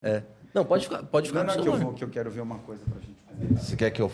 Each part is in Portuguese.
É. Não, pode ficar Não, no que celular. que eu quero ver uma coisa pra gente fazer. Você quer que eu...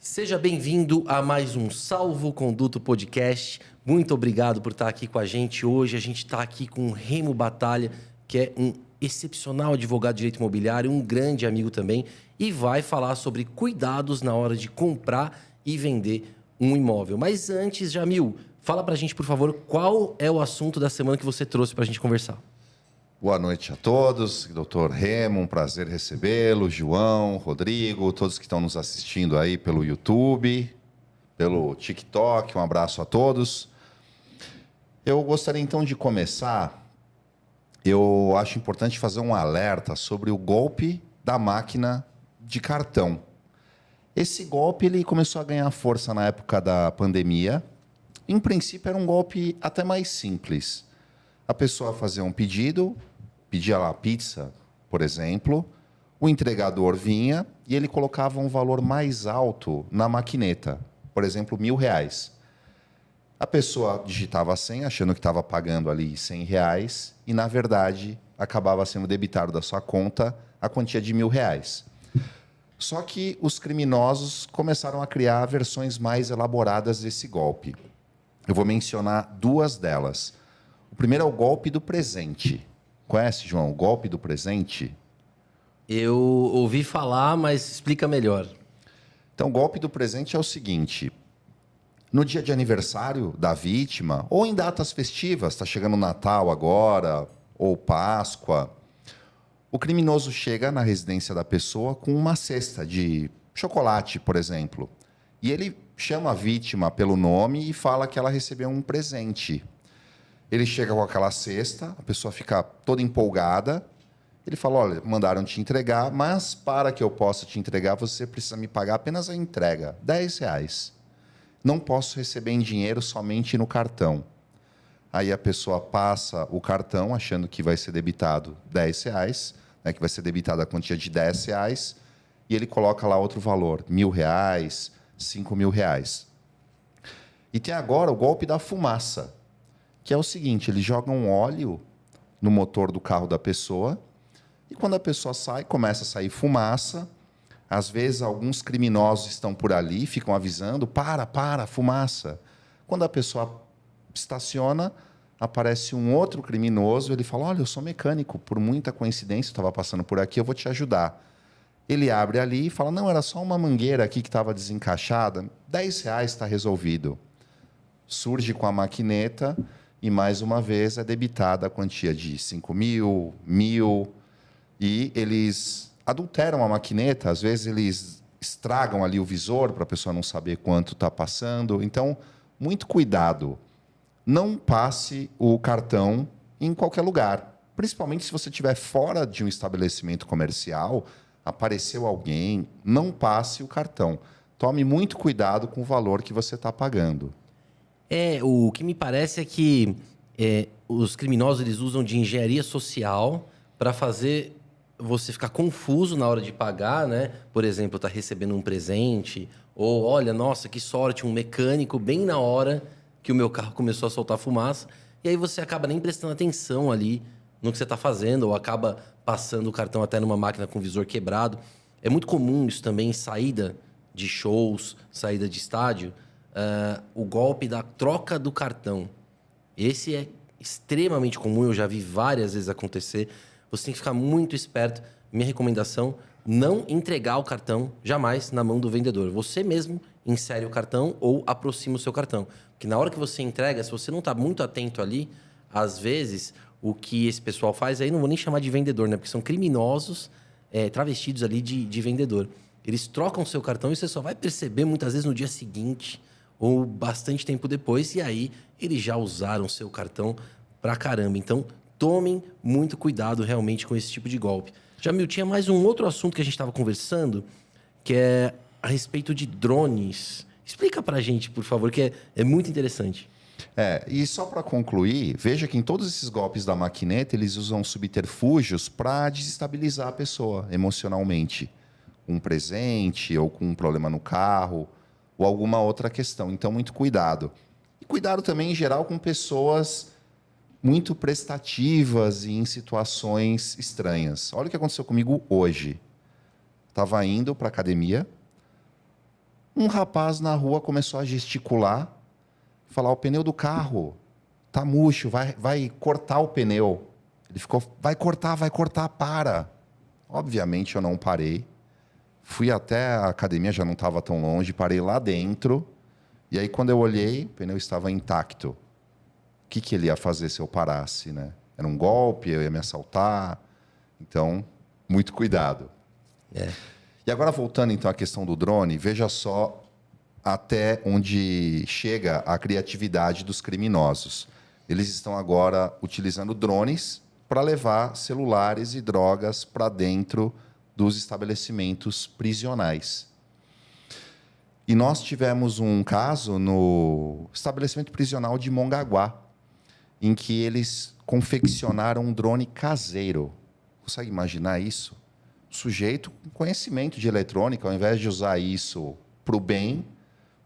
Seja bem-vindo a mais um Salvo Conduto Podcast. Muito obrigado por estar aqui com a gente hoje. A gente está aqui com o Remo Batalha, que é um excepcional advogado de direito imobiliário, um grande amigo também, e vai falar sobre cuidados na hora de comprar e vender um imóvel. Mas antes, Jamil, fala pra gente, por favor, qual é o assunto da semana que você trouxe pra gente conversar. Boa noite a todos, doutor Remo, um prazer recebê-lo, João, Rodrigo, todos que estão nos assistindo aí pelo YouTube, pelo TikTok, um abraço a todos. Eu gostaria então de começar, eu acho importante fazer um alerta sobre o golpe da máquina de cartão. Esse golpe ele começou a ganhar força na época da pandemia. Em princípio era um golpe até mais simples. A pessoa fazia um pedido, pedia lá pizza, por exemplo, o entregador vinha e ele colocava um valor mais alto na maquineta, por exemplo, R$ 1.000. A pessoa digitava a senha, achando que estava pagando ali R$ 100, e, na verdade, acabava sendo debitado da sua conta a quantia de R$ 1.000. Só que os criminosos começaram a criar versões mais elaboradas desse golpe. Eu vou mencionar duas delas. O primeiro é o golpe do presente. Conhece, João, o golpe do presente? Eu ouvi falar, mas explica melhor. Então, o golpe do presente é o seguinte: no dia de aniversário da vítima, ou em datas festivas, está chegando o Natal agora, ou Páscoa, o criminoso chega na residência da pessoa com uma cesta de chocolate, por exemplo, e ele chama a vítima pelo nome e fala que ela recebeu um presente. Ele chega com aquela cesta, a pessoa fica toda empolgada. Ele fala, olha, mandaram te entregar, mas para que eu possa te entregar, você precisa me pagar apenas a entrega, R$ 10. Não posso receber em dinheiro, somente no cartão. Aí a pessoa passa o cartão, achando que vai ser debitado R$ 10, né, que vai ser debitada a quantia de R$ 10, e ele coloca lá outro valor, R$ 1.000, R$ 5.000. E tem agora o golpe da fumaça, que é o seguinte, eles jogam óleo no motor do carro da pessoa, e quando a pessoa sai, começa a sair fumaça. Às vezes, alguns criminosos estão por ali, ficam avisando, para, fumaça. Quando a pessoa estaciona, aparece um outro criminoso, ele fala, olha, eu sou mecânico, por muita coincidência, eu estava passando por aqui, eu vou te ajudar. Ele abre ali e fala, não, era só uma mangueira aqui que estava desencaixada, R$ 10 está resolvido. Surge com a maquineta e, mais uma vez, é debitada a quantia de 5.000, 1.000, e eles adulteram a maquineta, às vezes eles estragam ali o visor para a pessoa não saber quanto está passando. Então, muito cuidado. Não passe o cartão em qualquer lugar, principalmente se você estiver fora de um estabelecimento comercial, apareceu alguém, não passe o cartão. Tome muito cuidado com o valor que você está pagando. O que me parece é que os criminosos eles usam de engenharia social para fazer você ficar confuso na hora de pagar, né? Por exemplo, tá recebendo um presente, ou olha, nossa, que sorte, um mecânico bem na hora que o meu carro começou a soltar fumaça. e aí você acaba nem prestando atenção ali no que você está fazendo, ou acaba passando o cartão até numa máquina com visor quebrado. É muito comum isso também em saída de shows, saída de estádio, o golpe da troca do cartão. Esse é extremamente comum, eu já vi várias vezes acontecer. Você tem que ficar muito esperto. Minha recomendação, não entregar o cartão jamais na mão do vendedor. Você mesmo insere o cartão ou aproxima o seu cartão. Porque na hora que você entrega, se você não está muito atento ali, às vezes o que esse pessoal faz, aí não vou nem chamar de vendedor, né? Porque são criminosos travestidos ali de vendedor. Eles trocam o seu cartão e você só vai perceber muitas vezes no dia seguinte ou bastante tempo depois, e aí eles já usaram o seu cartão pra caramba. Então, tomem muito cuidado realmente com esse tipo de golpe. Jamil, tinha mais um outro assunto que a gente estava conversando, que é a respeito de drones. Explica pra gente, por favor, que é muito interessante. E só para concluir, veja que em todos esses golpes da maquineta, eles usam subterfúgios para desestabilizar a pessoa emocionalmente. Com um presente, ou com um problema no carro, ou alguma outra questão. Então, muito cuidado. E cuidado também, em geral, com pessoas muito prestativas e em situações estranhas. Olha o que aconteceu comigo hoje. Estava indo para a academia, um rapaz na rua começou a gesticular, falar: o pneu do carro tá murcho, vai cortar o pneu. Ele ficou: vai cortar, para. Obviamente eu não parei. Fui até a academia, já não estava tão longe, parei lá dentro. E aí, quando eu olhei, o pneu estava intacto. O que ele ia fazer se eu parasse, né? Era um golpe, eu ia me assaltar. Então, muito cuidado. E agora, voltando então à questão do drone, veja só até onde chega a criatividade dos criminosos. Eles estão agora utilizando drones para levar celulares e drogas para dentro dos estabelecimentos prisionais. E nós tivemos um caso no estabelecimento prisional de Mongaguá, em que eles confeccionaram um drone caseiro. Consegue imaginar isso? O sujeito com conhecimento de eletrônica, ao invés de usar isso para o bem,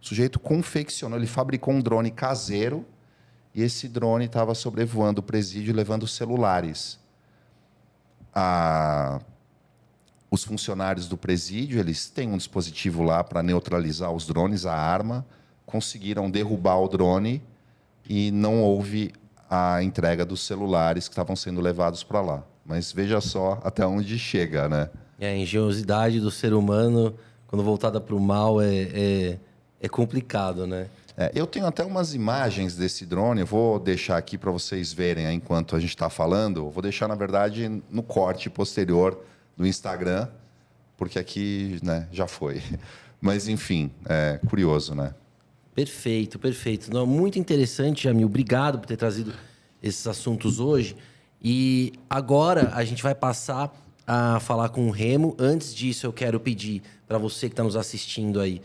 o sujeito confeccionou, ele fabricou um drone caseiro, e esse drone estava sobrevoando o presídio levando celulares. Os funcionários do presídio, eles têm um dispositivo lá para neutralizar os drones, a arma, conseguiram derrubar o drone e não houve a entrega dos celulares que estavam sendo levados para lá. Mas veja só até onde chega, né? A engenhosidade do ser humano, quando voltada para o mal, é complicado, né? Eu tenho até umas imagens desse drone, eu vou deixar aqui para vocês verem aí, enquanto a gente está falando. Eu vou deixar, na verdade, no corte posterior do Instagram, porque aqui, né, já foi. Mas, enfim, é curioso, né? Perfeito, perfeito. Não, muito interessante, Jamil. Obrigado por ter trazido esses assuntos hoje. E agora a gente vai passar a falar com o Remo. Antes disso, eu quero pedir para você que está nos assistindo aí,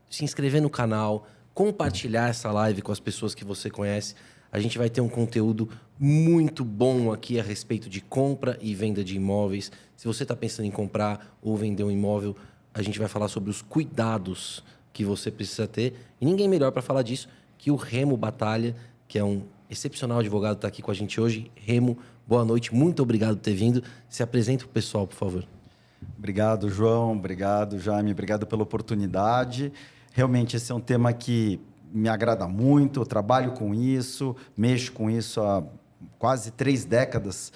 se inscrever no canal, compartilhar essa live com as pessoas que você conhece. A gente vai ter um conteúdo muito bom aqui a respeito de compra e venda de imóveis. Se você está pensando em comprar ou vender um imóvel, a gente vai falar sobre os cuidados que você precisa ter. E ninguém melhor para falar disso que o Remo Batalha, que é um excepcional advogado, está aqui com a gente hoje. Remo, boa noite. Muito obrigado por ter vindo. Se apresenta para o pessoal, por favor. Obrigado, João. Obrigado, Jaime. Obrigado pela oportunidade. Realmente, esse é um tema que me agrada muito. Eu trabalho com isso, mexo com isso há quase 3 décadas.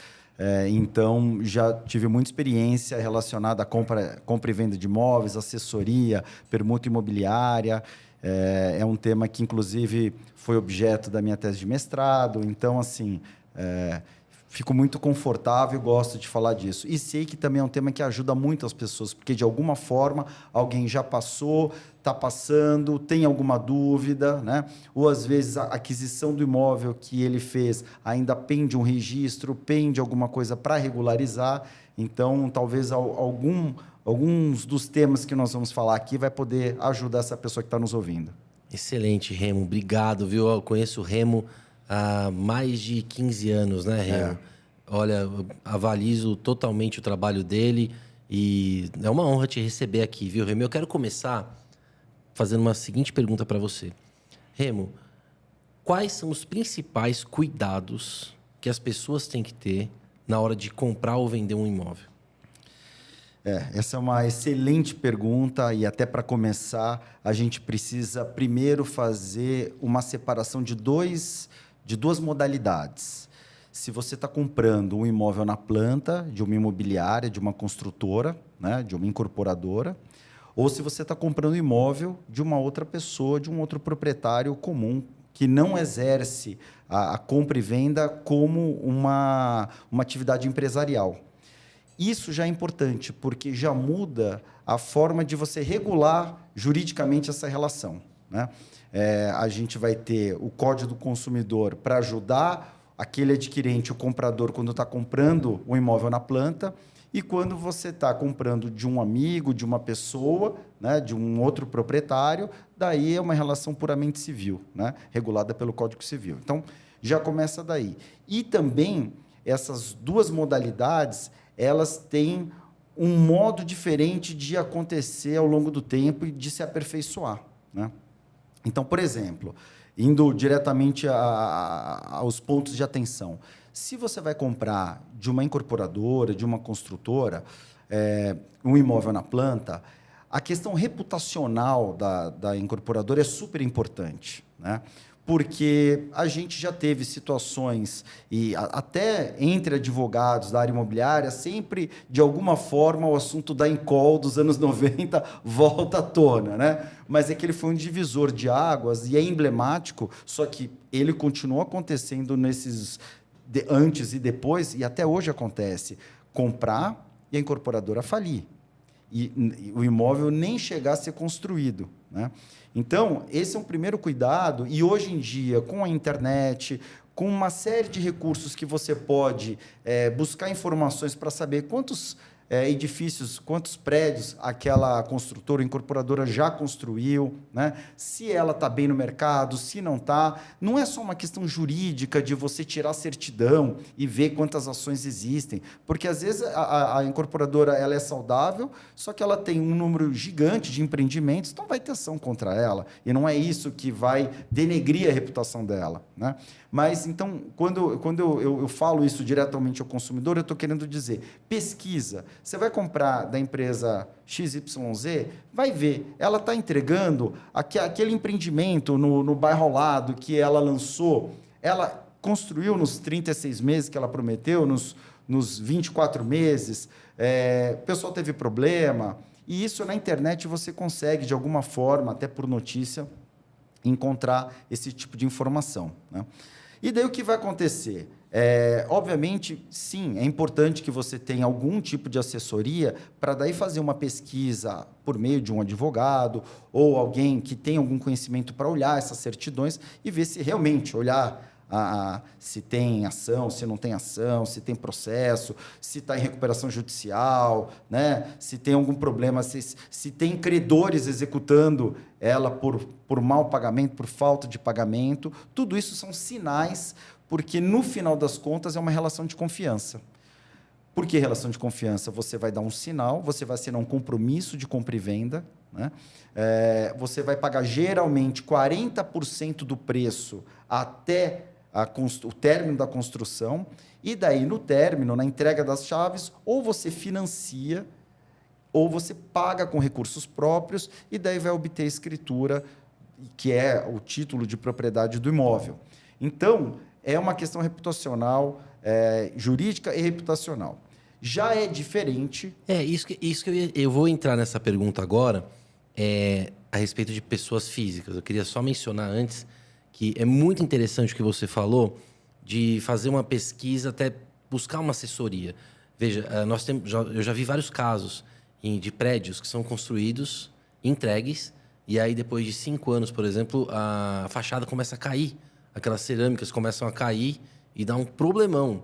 Então, já tive muita experiência relacionada à compra e venda de imóveis, assessoria, permuta imobiliária. É um tema que, inclusive, foi objeto da minha tese de mestrado. Então, assim, fico muito confortável e gosto de falar disso. E sei que também é um tema que ajuda muito as pessoas, porque, de alguma forma, alguém já passou, está passando, tem alguma dúvida, né? Ou, às vezes, a aquisição do imóvel que ele fez ainda pende um registro, pende alguma coisa para regularizar. Então, talvez alguns dos temas que nós vamos falar aqui vai poder ajudar essa pessoa que está nos ouvindo. Excelente, Remo. Obrigado, viu? Eu conheço o Remo há mais de 15 anos, né, Remo? Olha, eu avalizo totalmente o trabalho dele e é uma honra te receber aqui, viu, Remo? Eu quero começar fazendo uma seguinte pergunta para você. Remo, quais são os principais cuidados que as pessoas têm que ter na hora de comprar ou vender um imóvel? Essa é uma excelente pergunta e até para começar, a gente precisa primeiro fazer uma separação de duas modalidades. Se você está comprando um imóvel na planta de uma imobiliária, de uma construtora, né, de uma incorporadora, ou se você está comprando um imóvel de uma outra pessoa, de um outro proprietário comum, que não exerce a compra e venda como uma atividade empresarial. Isso já é importante, porque já muda a forma de você regular juridicamente essa relação, né? A gente vai ter o Código do Consumidor para ajudar aquele adquirente, o comprador, quando está comprando um imóvel na planta, e quando você está comprando de um amigo, de uma pessoa, né, de um outro proprietário, daí é uma relação puramente civil, né, regulada pelo Código Civil. Então, já começa daí. E também, essas duas modalidades, elas têm um modo diferente de acontecer ao longo do tempo e de se aperfeiçoar, né? Então, por exemplo, indo diretamente aos pontos de atenção, se você vai comprar de uma incorporadora, de uma construtora, um imóvel na planta, a questão reputacional da incorporadora é super importante, né? Porque a gente já teve situações, e até entre advogados da área imobiliária, sempre, de alguma forma, o assunto da Incol dos anos 90 volta à tona, né? Mas é que ele foi um divisor de águas e é emblemático, só que ele continuou acontecendo antes e depois, e até hoje acontece, comprar e a incorporadora falir. E o imóvel nem chegar a ser construído, né? Então, esse é um primeiro cuidado, e hoje em dia, com a internet, com uma série de recursos que você pode buscar informações para saber quantos edifícios, quantos prédios aquela construtora ou incorporadora já construiu, né? Se ela está bem no mercado, se não está. Não é só uma questão jurídica de você tirar a certidão e ver quantas ações existem, porque, às vezes, a incorporadora ela é saudável, só que ela tem um número gigante de empreendimentos, então vai ter ação contra ela, e não é isso que vai denegrir a reputação dela, né? Mas, então, quando eu falo isso diretamente ao consumidor, eu estou querendo dizer, pesquisa. Você vai comprar da empresa XYZ, vai ver, ela está entregando aquele empreendimento no bairro ao lado que ela lançou, ela construiu nos 36 meses que ela prometeu, nos 24 meses, o pessoal teve problema, e isso na internet você consegue, de alguma forma, até por notícia, encontrar esse tipo de informação, né? E daí o que vai acontecer? Obviamente, sim, é importante que você tenha algum tipo de assessoria para daí fazer uma pesquisa por meio de um advogado ou alguém que tenha algum conhecimento para olhar essas certidões e ver se realmente se tem ação, se não tem ação, se tem processo, se está em recuperação judicial, né? Se tem algum problema, se tem credores executando ela por mau pagamento, por falta de pagamento. Tudo isso são sinais, porque, no final das contas, é uma relação de confiança. Por que relação de confiança? Você vai dar um sinal, você vai assinar um compromisso de compra e venda, né? Você vai pagar, geralmente, 40% do preço até o término da construção, e daí, no término, na entrega das chaves, ou você financia, ou você paga com recursos próprios, e daí vai obter a escritura, que é o título de propriedade do imóvel. Então, é uma questão reputacional, jurídica e reputacional. Já é diferente... Isso que eu vou entrar nessa pergunta agora, a respeito de pessoas físicas. Eu queria só mencionar antes que é muito interessante o que você falou de fazer uma pesquisa, até buscar uma assessoria. Veja, eu já vi vários casos de prédios que são construídos, entregues, e aí depois de 5 anos, por exemplo, a fachada começa a cair, aquelas cerâmicas começam a cair e dá um problemão.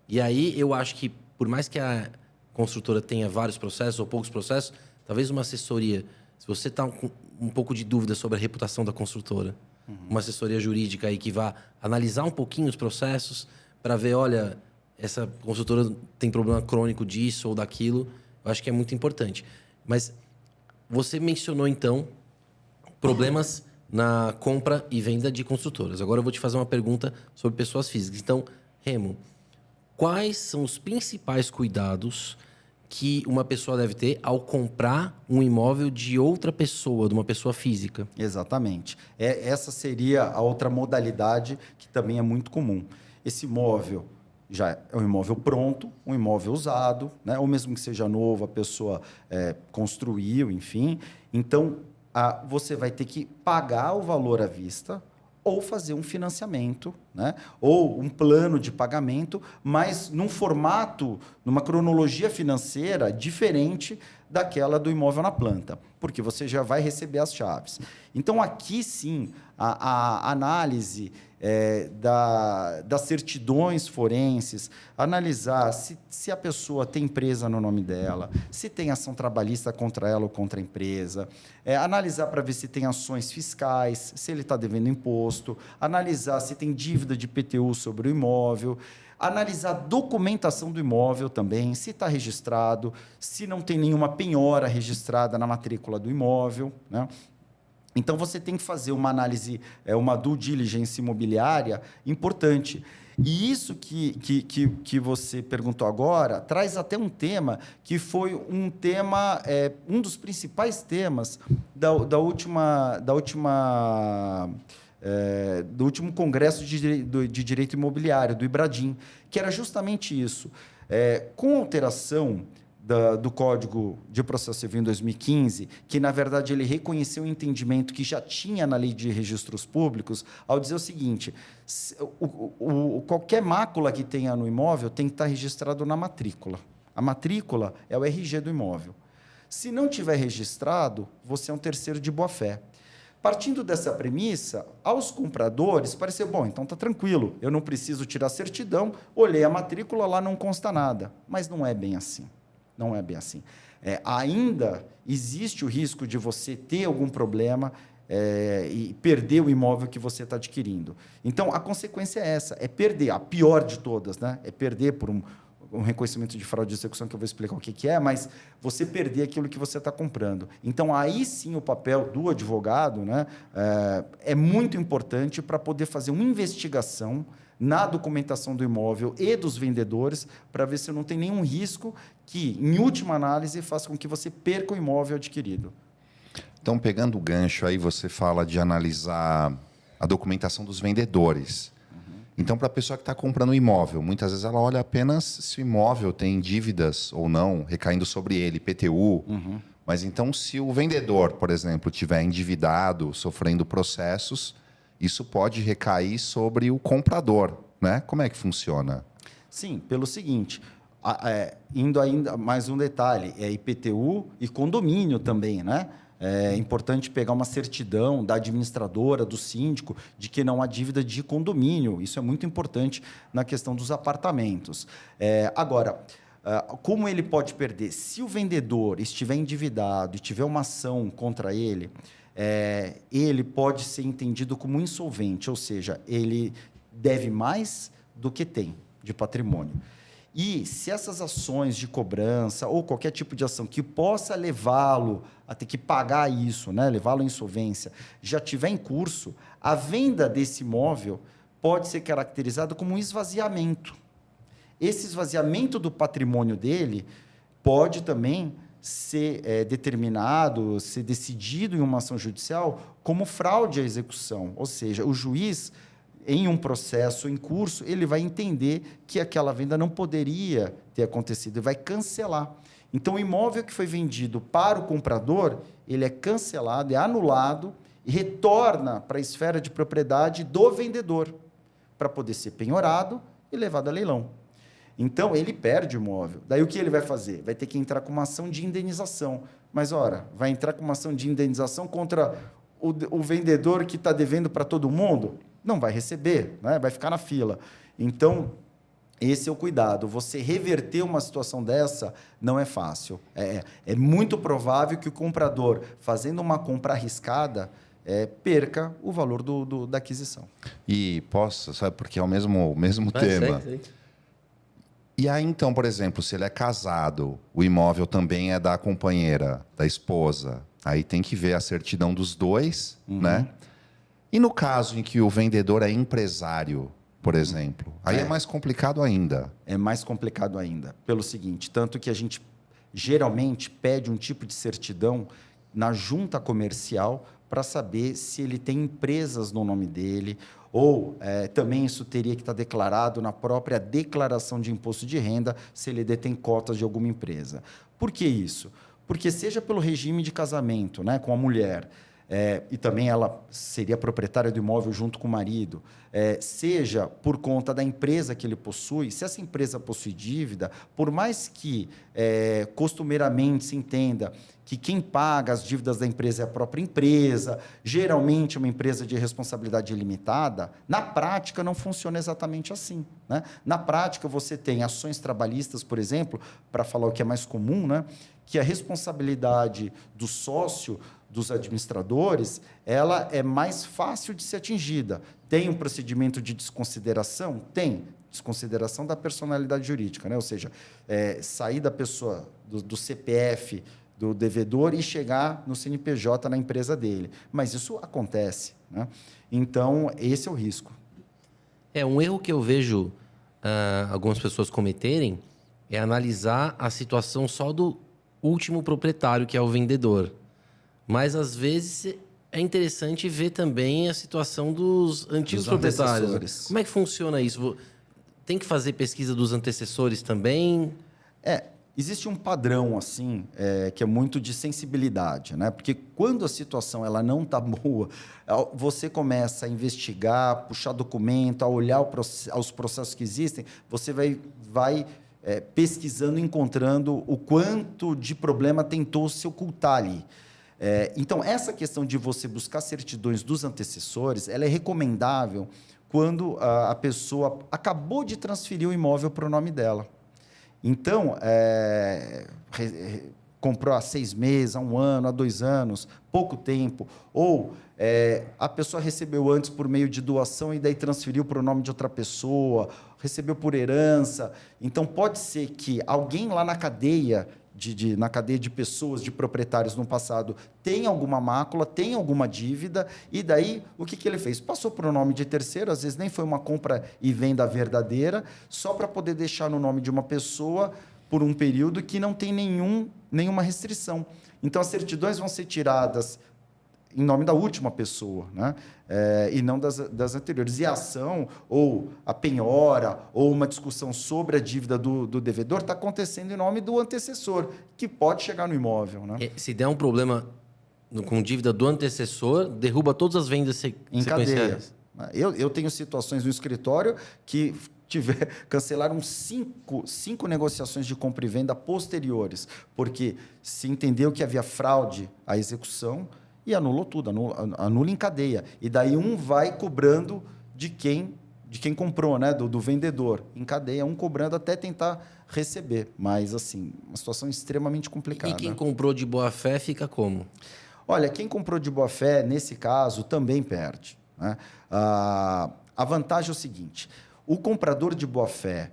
E aí eu acho que, por mais que a construtora tenha vários processos ou poucos processos, talvez uma assessoria, se você está com um pouco de dúvida sobre a reputação da construtora, uma assessoria jurídica aí que vá analisar um pouquinho os processos para ver, olha, essa construtora tem problema crônico disso ou daquilo, eu acho que é muito importante. Mas você mencionou, então, problemas na compra e venda de construtoras. Agora eu vou te fazer uma pergunta sobre pessoas físicas. Então, Remo, quais são os principais cuidados que uma pessoa deve ter ao comprar um imóvel de outra pessoa, de uma pessoa física? Exatamente. Essa seria a outra modalidade que também é muito comum. Esse imóvel já é um imóvel pronto, um imóvel usado, né? Ou mesmo que seja novo, a pessoa construiu, enfim. Então, você vai ter que pagar o valor à vista ou fazer um financiamento, né? Ou um plano de pagamento, mas num formato, numa cronologia financeira diferente daquela do imóvel na planta, porque você já vai receber as chaves. Então, aqui sim, a análise das certidões forenses, analisar se a pessoa tem empresa no nome dela, se tem ação trabalhista contra ela ou contra a empresa, analisar para ver se tem ações fiscais, se ele está devendo imposto, analisar se tem dívida de IPTU sobre o imóvel, analisar a documentação do imóvel também, se está registrado, se não tem nenhuma penhora registrada na matrícula do imóvel, né? Então, você tem que fazer uma análise, uma due diligence imobiliária importante. E isso que você perguntou agora traz até um tema que foi um tema, um dos principais temas do último Congresso de Direito Imobiliário, do IBRADIM, que era justamente isso. Com a alteração do Código de Processo Civil em 2015, que, na verdade, ele reconheceu o entendimento que já tinha na Lei de Registros Públicos, ao dizer o seguinte: qualquer mácula que tenha no imóvel tem que estar registrado na matrícula. A matrícula é o RG do imóvel. Se não tiver registrado, você é um terceiro de boa-fé. Partindo dessa premissa, aos compradores pareceu, bom, então está tranquilo, eu não preciso tirar certidão, olhei a matrícula, lá não consta nada. Mas não é bem assim. Não é bem assim. Ainda existe o risco de você ter algum problema e perder o imóvel que você está adquirindo. Então, a consequência é essa, é perder, a pior de todas, né? É perder por um reconhecimento de fraude de execução, que eu vou explicar o que é, mas você perder aquilo que você está comprando. Então, aí sim o papel do advogado, né, é muito importante para poder fazer uma investigação na documentação do imóvel e dos vendedores, para ver se não tem nenhum risco que, em última análise, faça com que você perca o imóvel adquirido. Então, pegando o gancho aí, você fala de analisar a documentação dos vendedores. Então, para a pessoa que está comprando um imóvel, muitas vezes ela olha apenas se o imóvel tem dívidas ou não recaindo sobre ele, IPTU. Mas então, se o vendedor, por exemplo, tiver endividado, sofrendo processos, isso pode recair sobre o comprador, né? Como é que funciona? Sim, pelo seguinte, indo ainda mais um detalhe, IPTU e condomínio também, né? É importante pegar uma certidão da administradora, do síndico, de que não há dívida de condomínio. Isso é muito importante na questão dos apartamentos. Agora, como ele pode perder? Se o vendedor estiver endividado e tiver uma ação contra ele, ele pode ser entendido como insolvente, ou seja, ele deve mais do que tem de patrimônio. E se essas ações de cobrança ou qualquer tipo de ação que possa levá-lo a ter que pagar isso, né, levá-lo à insolvência, já estiver em curso, a venda desse imóvel pode ser caracterizada como um esvaziamento. Esse esvaziamento do patrimônio dele pode também ser determinado, ser decidido em uma ação judicial como fraude à execução, ou seja, o juiz, em um processo em curso, ele vai entender que aquela venda não poderia ter acontecido e vai cancelar. Então, o imóvel que foi vendido para o comprador, ele é cancelado, é anulado e retorna para a esfera de propriedade do vendedor, para poder ser penhorado e levado a leilão. Então, ele perde o imóvel. Daí, o que ele vai fazer? Vai ter que entrar com uma ação de indenização. Mas, ora, vai entrar com uma ação de indenização contra o vendedor que está devendo para todo mundo? Não vai receber, né? Vai ficar na fila. Então, esse é o cuidado. Você reverter uma situação dessa não é fácil. É muito provável que o comprador, fazendo uma compra arriscada, perca o valor da aquisição. E posso, sabe, porque é o mesmo tema. Sei. E aí, então, por exemplo, se ele é casado, o imóvel também é da companheira, da esposa. Aí tem que ver a certidão dos dois, né? E no caso em que o vendedor é empresário, por exemplo, aí é mais complicado ainda. É mais complicado ainda, pelo seguinte, tanto que a gente geralmente pede um tipo de certidão na junta comercial para saber se ele tem empresas no nome dele, ou também isso teria que estar declarado na própria declaração de imposto de renda, se ele detém cotas de alguma empresa. Por que isso? Porque seja pelo regime de casamento, né, com a mulher, e também ela seria proprietária do imóvel junto com o marido, seja por conta da empresa que ele possui, se essa empresa possui dívida, por mais que costumeiramente se entenda que quem paga as dívidas da empresa é a própria empresa, geralmente uma empresa de responsabilidade limitada, na prática não funciona exatamente assim, né? Na prática você tem ações trabalhistas, por exemplo, para falar o que é mais comum, né? Que a responsabilidade do sócio, dos administradores, ela é mais fácil de ser atingida. Tem um procedimento de desconsideração? Tem. Desconsideração da personalidade jurídica, né? Ou seja, sair da pessoa, do CPF, do devedor e chegar no CNPJ na empresa dele. Mas isso acontece, né? Então, esse é o risco. Um erro que eu vejo algumas pessoas cometerem é analisar a situação só do último proprietário, que é o vendedor. Mas, às vezes, é interessante ver também a situação dos antigos proprietários. Como é que funciona isso? Tem que fazer pesquisa dos antecessores também? Existe um padrão assim que é muito de sensibilidade, né? Porque quando a situação ela não está boa, você começa a investigar, puxar documento, a olhar os processos que existem, você vai pesquisando, encontrando o quanto de problema tentou se ocultar ali. Então, essa questão de você buscar certidões dos antecessores, ela é recomendável quando a pessoa acabou de transferir o imóvel para o nome dela. Então, comprou há 6 meses, há 1 ano, há 2 anos, pouco tempo, ou a pessoa recebeu antes por meio de doação e daí transferiu para o nome de outra pessoa, recebeu por herança. Então, pode ser que alguém lá na cadeia de pessoas, de proprietários no passado, tem alguma mácula, tem alguma dívida, e daí o que ele fez? Passou para o nome de terceiro, às vezes nem foi uma compra e venda verdadeira, só para poder deixar no nome de uma pessoa por um período que não tem nenhuma restrição. Então, as certidões vão ser tiradas em nome da última pessoa, né? E não das anteriores. E a ação, ou a penhora, ou uma discussão sobre a dívida do devedor está acontecendo em nome do antecessor, que pode chegar no imóvel, né? Se der um problema com dívida do antecessor, derruba todas as vendas em cadeia. Eu tenho situações no escritório que cancelaram 5 negociações de compra e venda posteriores, porque se entendeu que havia fraude à execução e anulou tudo, anula em cadeia. E daí um vai cobrando de quem comprou, né? Do vendedor. Em cadeia, um cobrando até tentar receber. Mas, assim, uma situação extremamente complicada. E quem comprou de boa fé fica como? Olha, quem comprou de boa fé, nesse caso, também perde, né? A vantagem é o seguinte: o comprador de boa fé,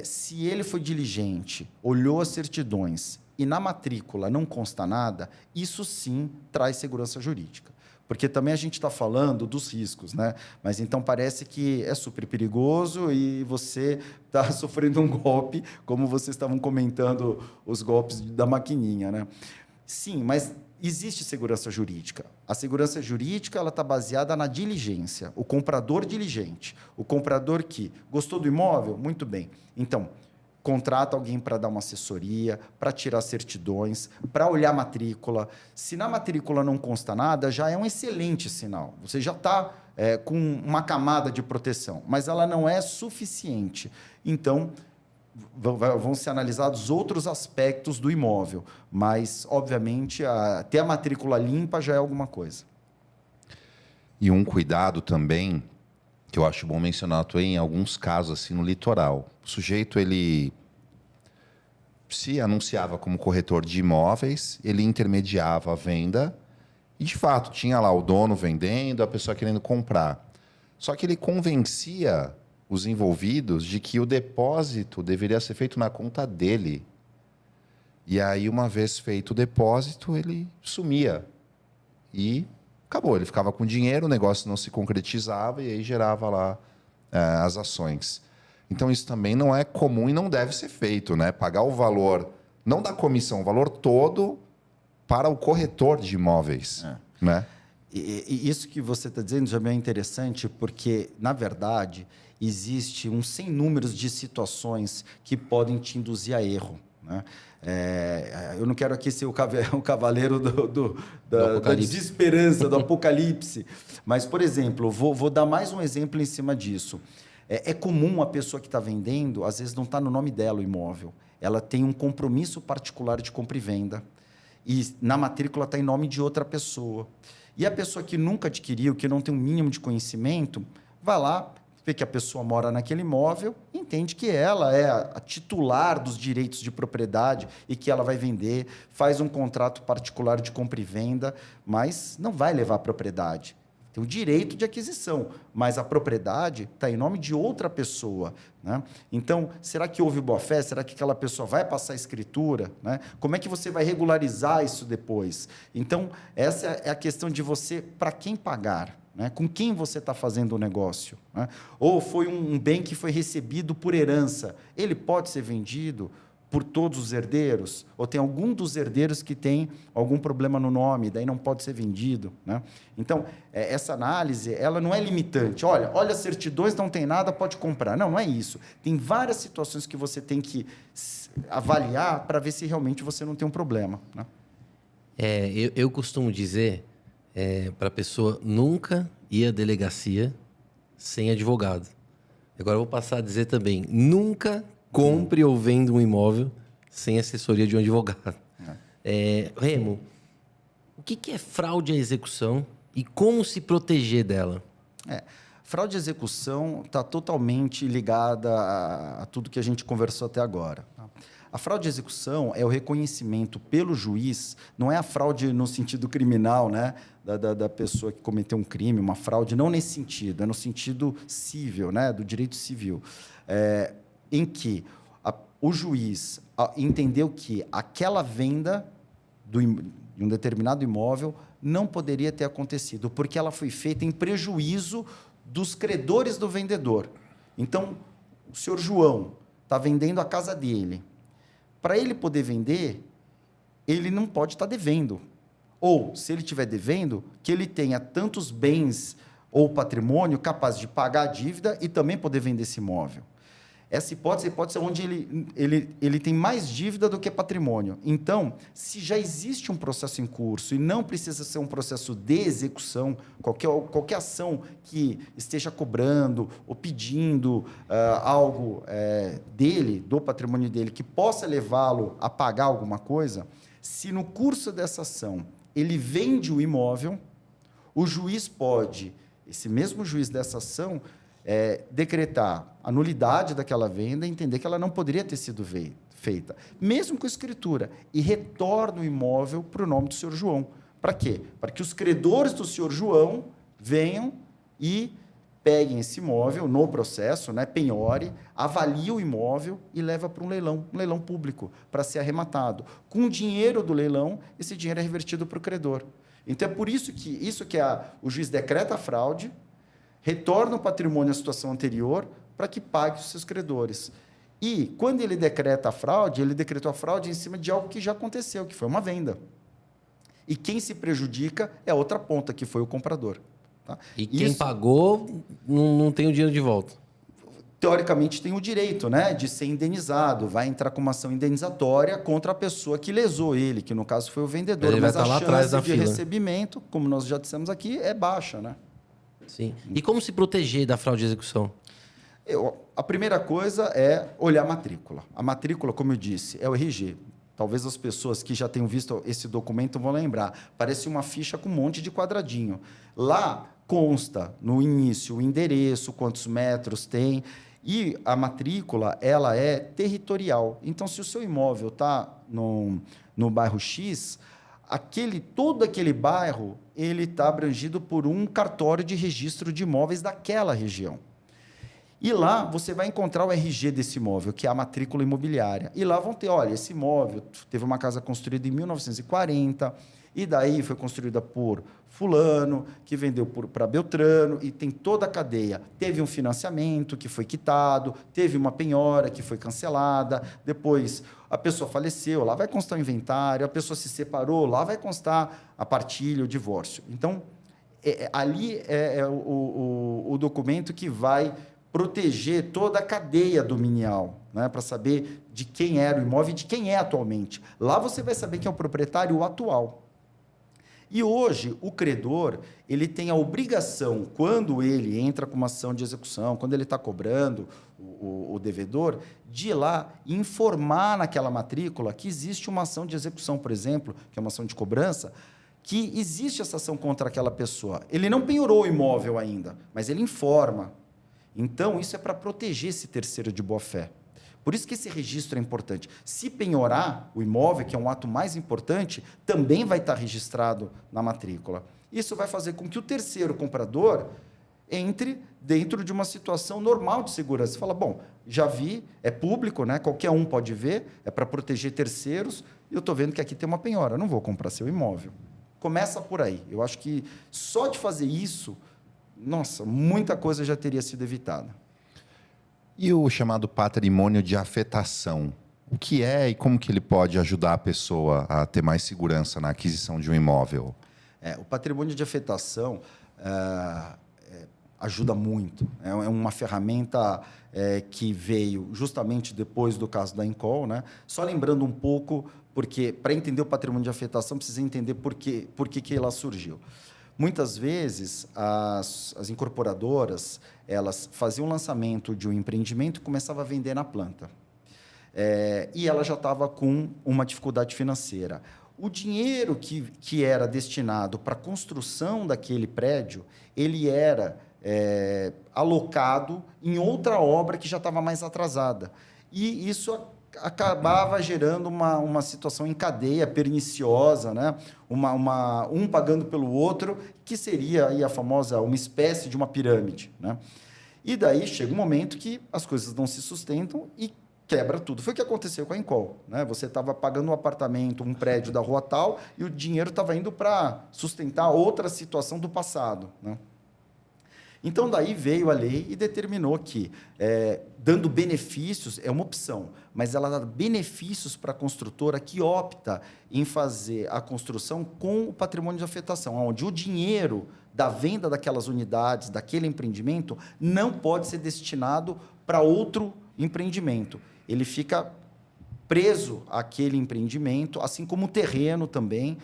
se ele foi diligente, olhou as certidões e na matrícula não consta nada, isso sim traz segurança jurídica. Porque também a gente está falando dos riscos, né? Mas então parece que é super perigoso e você está sofrendo um golpe, como vocês estavam comentando os golpes da maquininha, né? Sim, mas existe segurança jurídica. A segurança jurídica ela está baseada na diligência, o comprador diligente, o comprador que gostou do imóvel, muito bem. Então, contrata alguém para dar uma assessoria, para tirar certidões, para olhar a matrícula. Se na matrícula não consta nada, já é um excelente sinal. Você já está com uma camada de proteção, mas ela não é suficiente. Então, vão ser analisados outros aspectos do imóvel, mas, obviamente, ter a matrícula limpa já é alguma coisa. E um cuidado também, que eu acho bom mencionar, em alguns casos, assim, no litoral. O sujeito, ele se anunciava como corretor de imóveis, ele intermediava a venda e, de fato, tinha lá o dono vendendo, a pessoa querendo comprar. Só que ele convencia os envolvidos de que o depósito deveria ser feito na conta dele. E aí, uma vez feito o depósito, ele sumia. E acabou. Ele ficava com dinheiro, o negócio não se concretizava e aí gerava lá as ações. Então, isso também não é comum e não deve ser feito, né? Pagar o valor, não da comissão, o valor todo para o corretor de imóveis, né? E isso que você está dizendo já é bem interessante, porque, na verdade, existe um sem números de situações que podem te induzir a erro, né? Eu não quero aqui ser o cavaleiro da desesperança, do apocalipse. Mas, por exemplo, vou dar mais um exemplo em cima disso. É comum a pessoa que está vendendo, às vezes não está no nome dela o imóvel. Ela tem um compromisso particular de compra e venda. E na matrícula está em nome de outra pessoa. E a pessoa que nunca adquiriu, que não tem um mínimo de conhecimento, vai lá, vê que a pessoa mora naquele imóvel, entende que ela é a titular dos direitos de propriedade e que ela vai vender, faz um contrato particular de compra e venda, mas não vai levar a propriedade. Tem o direito de aquisição, mas a propriedade está em nome de outra pessoa, né? Então, será que houve boa-fé? Será que aquela pessoa vai passar a escritura, né? Como é que você vai regularizar isso depois? Então, essa é a questão de você, para quem pagar, né? Com quem você está fazendo o negócio, né? Ou foi um bem que foi recebido por herança, ele pode ser vendido por todos os herdeiros? Ou tem algum dos herdeiros que tem algum problema no nome, daí não pode ser vendido, né? Então, essa análise, ela não é limitante. Olha, as certidões, não tem nada, pode comprar. Não é isso. Tem várias situações que você tem que avaliar para ver se realmente você não tem um problema, né? Eu costumo dizer para a pessoa nunca ir à delegacia sem advogado. Agora eu vou passar a dizer também, nunca compre ou venda um imóvel sem assessoria de um advogado. Remo, o que é fraude à execução e como se proteger dela? Fraude à execução está totalmente ligada a tudo que a gente conversou até agora. A fraude à execução é o reconhecimento pelo juiz, não é a fraude no sentido criminal, né? Da pessoa que cometeu um crime, uma fraude, não nesse sentido, é no sentido civil, né? Do direito civil. Em que o juiz entendeu que aquela venda de um determinado imóvel não poderia ter acontecido, porque ela foi feita em prejuízo dos credores do vendedor. Então, o senhor João está vendendo a casa dele. Para ele poder vender, ele não pode estar devendo. Ou, se ele estiver devendo, que ele tenha tantos bens ou patrimônio capaz de pagar a dívida e também poder vender esse imóvel. Essa hipótese é a hipótese onde ele tem mais dívida do que patrimônio. Então, se já existe um processo em curso e não precisa ser um processo de execução, qualquer ação que esteja cobrando ou pedindo algo dele, do patrimônio dele, que possa levá-lo a pagar alguma coisa, se no curso dessa ação ele vende o imóvel, o juiz pode, esse mesmo juiz dessa ação, decretar a nulidade daquela venda e entender que ela não poderia ter sido feita, mesmo com escritura, e retorna o imóvel para o nome do senhor João. Para quê? Para que os credores do senhor João venham e peguem esse imóvel no processo, né, penhore, avalie o imóvel e leva para um leilão público, para ser arrematado. Com o dinheiro do leilão, esse dinheiro é revertido para o credor. Então, é por isso que o juiz decreta a fraude, retorna o patrimônio à situação anterior para que pague os seus credores. E, quando ele decreta a fraude, ele decretou a fraude em cima de algo que já aconteceu, que foi uma venda. E quem se prejudica é a outra ponta, que foi o comprador. Tá? E quem pagou não tem o dinheiro de volta. Teoricamente, tem o direito, né, de ser indenizado. Vai entrar com uma ação indenizatória contra a pessoa que lesou ele, que no caso foi o vendedor. Ele mas vai estar lá atrás da fila. Recebimento, como nós já dissemos aqui, é baixa, né? Sim. E como se proteger da fraude de execução? A primeira coisa é olhar a matrícula. A matrícula, como eu disse, é o RG. Talvez as pessoas que já tenham visto esse documento vão lembrar. Parece uma ficha com um monte de quadradinho. Lá consta, no início, o endereço, quantos metros tem. E a matrícula, ela é territorial. Então, se o seu imóvel está no bairro X, todo aquele bairro ele está abrangido por um cartório de registro de imóveis daquela região. E lá você vai encontrar o RG desse imóvel, que é a matrícula imobiliária. E lá vão ter, olha, esse imóvel teve uma casa construída em 1940, E daí foi construída por fulano, que vendeu para Beltrano, e tem toda a cadeia. Teve um financiamento que foi quitado, teve uma penhora que foi cancelada, depois a pessoa faleceu, lá vai constar o inventário, a pessoa se separou, lá vai constar a partilha, o divórcio. Então, ali é o documento que vai proteger toda a cadeia dominial, né, para saber de quem era o imóvel e de quem é atualmente. Lá você vai saber quem é o proprietário atual. E hoje, o credor, ele tem a obrigação, quando ele entra com uma ação de execução, quando ele está cobrando o devedor, de ir lá e informar naquela matrícula que existe uma ação de execução, por exemplo, que é uma ação de cobrança, que existe essa ação contra aquela pessoa. Ele não penhorou o imóvel ainda, mas ele informa. Então, isso é para proteger esse terceiro de boa-fé. Por isso que esse registro é importante. Se penhorar o imóvel, que é um ato mais importante, também vai estar registrado na matrícula. Isso vai fazer com que o terceiro comprador entre dentro de uma situação normal de segurança. Você fala, bom, já vi, é público, né? Qualquer um pode ver, é para proteger terceiros, e eu estou vendo que aqui tem uma penhora, eu não vou comprar seu imóvel. Começa por aí. Eu acho que só de fazer isso, nossa, muita coisa já teria sido evitada. E o chamado patrimônio de afetação? O que é e como que ele pode ajudar a pessoa a ter mais segurança na aquisição de um imóvel? O patrimônio de afetação ajuda muito. É uma ferramenta que veio justamente depois do caso da Encol, né? Só lembrando um pouco, porque para entender o patrimônio de afetação, precisa entender por que ela surgiu. Muitas vezes, as incorporadoras, elas faziam o lançamento de um empreendimento e começavam a vender na planta. E ela já estava com uma dificuldade financeira. O dinheiro que era destinado para a construção daquele prédio, ele era alocado em outra obra que já estava mais atrasada. E isso acabava gerando uma situação em cadeia perniciosa, né? Um pagando pelo outro, que seria aí a famosa, uma espécie de uma pirâmide, né? E daí chega um momento que as coisas não se sustentam e quebra tudo. Foi o que aconteceu com a Encol, né? Você estava pagando um apartamento, um prédio da rua tal, e o dinheiro estava indo para sustentar outra situação do passado, né? Então, daí veio a lei e determinou que, dando benefícios, é uma opção, mas ela dá benefícios para a construtora que opta em fazer a construção com o patrimônio de afetação, onde o dinheiro da venda daquelas unidades, daquele empreendimento, não pode ser destinado para outro empreendimento. Ele fica preso àquele empreendimento, assim como o terreno também,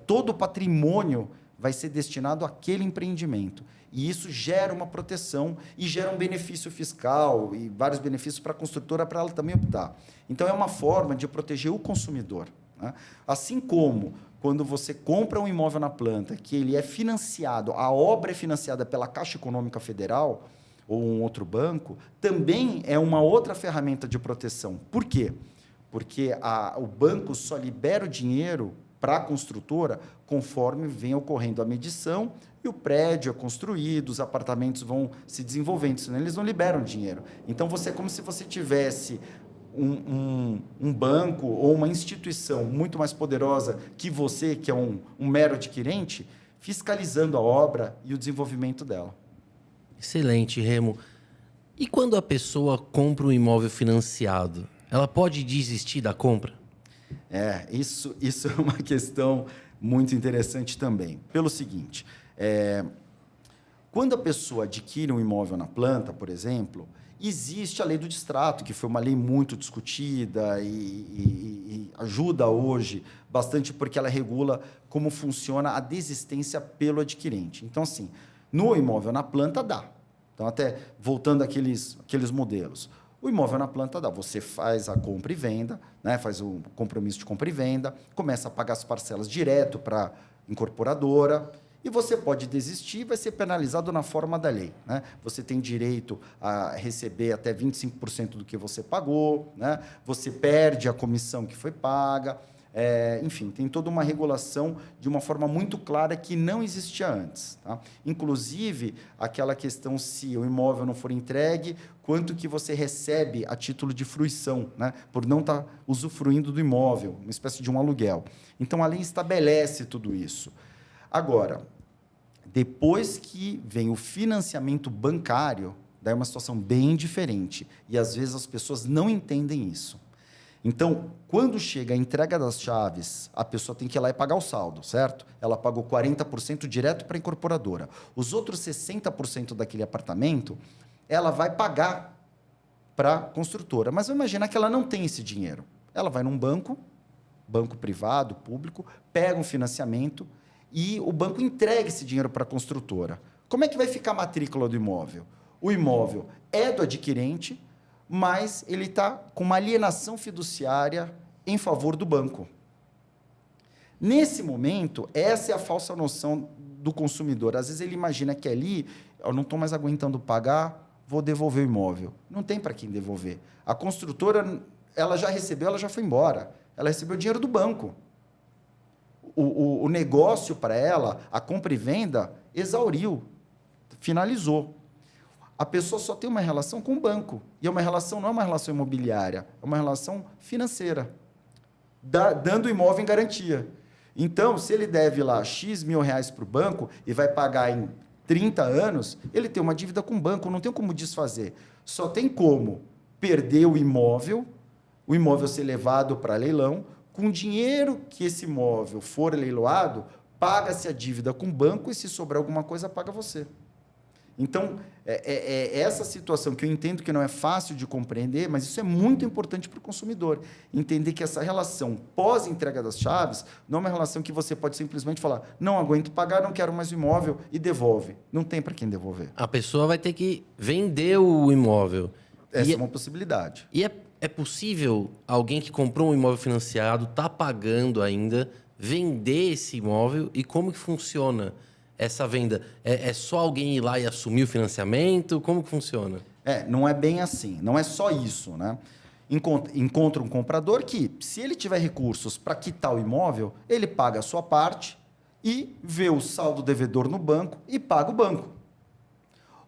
todo o patrimônio vai ser destinado àquele empreendimento. E isso gera uma proteção e gera um benefício fiscal e vários benefícios para a construtora, para ela também optar. Então, é uma forma de proteger o consumidor, né? Assim como quando você compra um imóvel na planta, que ele é financiado, a obra é financiada pela Caixa Econômica Federal ou um outro banco, também é uma outra ferramenta de proteção. Por quê? Porque o banco só libera o dinheiro para a construtora conforme vem ocorrendo a medição e o prédio é construído, os apartamentos vão se desenvolvendo, senão eles não liberam dinheiro. Então, é como se você tivesse um banco ou uma instituição muito mais poderosa que você, que é um mero adquirente, fiscalizando a obra e o desenvolvimento dela. Excelente, Remo. E quando a pessoa compra um imóvel financiado, ela pode desistir da compra? Isso é uma questão muito interessante também. Pelo seguinte, quando a pessoa adquire um imóvel na planta, por exemplo, existe a lei do distrato, que foi uma lei muito discutida e ajuda hoje bastante porque ela regula como funciona a desistência pelo adquirente. Então, assim, no imóvel na planta dá. Então, até voltando àqueles modelos. O imóvel na planta dá. Você faz a compra e venda, né? Faz o compromisso de compra e venda, começa a pagar as parcelas direto para a incorporadora e você pode desistir e vai ser penalizado na forma da lei, né? Você tem direito a receber até 25% do que você pagou, né? Você perde a comissão que foi paga, Enfim, tem toda uma regulação de uma forma muito clara que não existia antes. Tá? Inclusive, aquela questão se o imóvel não for entregue, quanto que você recebe a título de fruição, né? Por não estar usufruindo do imóvel, uma espécie de um aluguel. Então, a lei estabelece tudo isso. Agora, depois que vem o financiamento bancário, daí é uma situação bem diferente. E, às vezes, as pessoas não entendem isso. Então, quando chega a entrega das chaves, a pessoa tem que ir lá e pagar o saldo, certo? Ela pagou 40% direto para a incorporadora. Os outros 60% daquele apartamento, ela vai pagar para a construtora. Mas vamos imaginar que ela não tem esse dinheiro. Ela vai num banco privado, público, pega um financiamento e o banco entrega esse dinheiro para a construtora. Como é que vai ficar a matrícula do imóvel? O imóvel é do adquirente, mas ele está com uma alienação fiduciária em favor do banco. Nesse momento, essa é a falsa noção do consumidor. Às vezes ele imagina que ali, eu não estou mais aguentando pagar, vou devolver o imóvel. Não tem para quem devolver. A construtora, ela já recebeu, ela já foi embora. Ela recebeu o dinheiro do banco. O negócio para ela, a compra e venda, exauriu, finalizou. A pessoa só tem uma relação com o banco. E é uma relação, não é uma relação imobiliária, é uma relação financeira, dando o imóvel em garantia. Então, se ele deve lá X mil reais para o banco e vai pagar em 30 anos, ele tem uma dívida com o banco, não tem como desfazer. Só tem como perder o imóvel ser levado para leilão. Com o dinheiro que esse imóvel for leiloado, paga-se a dívida com o banco e, se sobrar alguma coisa, paga você. Então, essa situação que eu entendo que não é fácil de compreender, mas isso é muito importante para o consumidor. Entender que essa relação pós-entrega das chaves não é uma relação que você pode simplesmente falar, não aguento pagar, não quero mais o imóvel e devolve. Não tem para quem devolver. A pessoa vai ter que vender o imóvel. Essa é uma possibilidade. E é possível alguém que comprou um imóvel financiado, está pagando ainda, vender esse imóvel? E como que funciona essa venda? É só alguém ir lá e assumir o financiamento? Como que funciona? Não é bem assim. Não é só isso, né? Encontra um comprador que, se ele tiver recursos para quitar o imóvel, ele paga a sua parte e vê o saldo devedor no banco e paga o banco.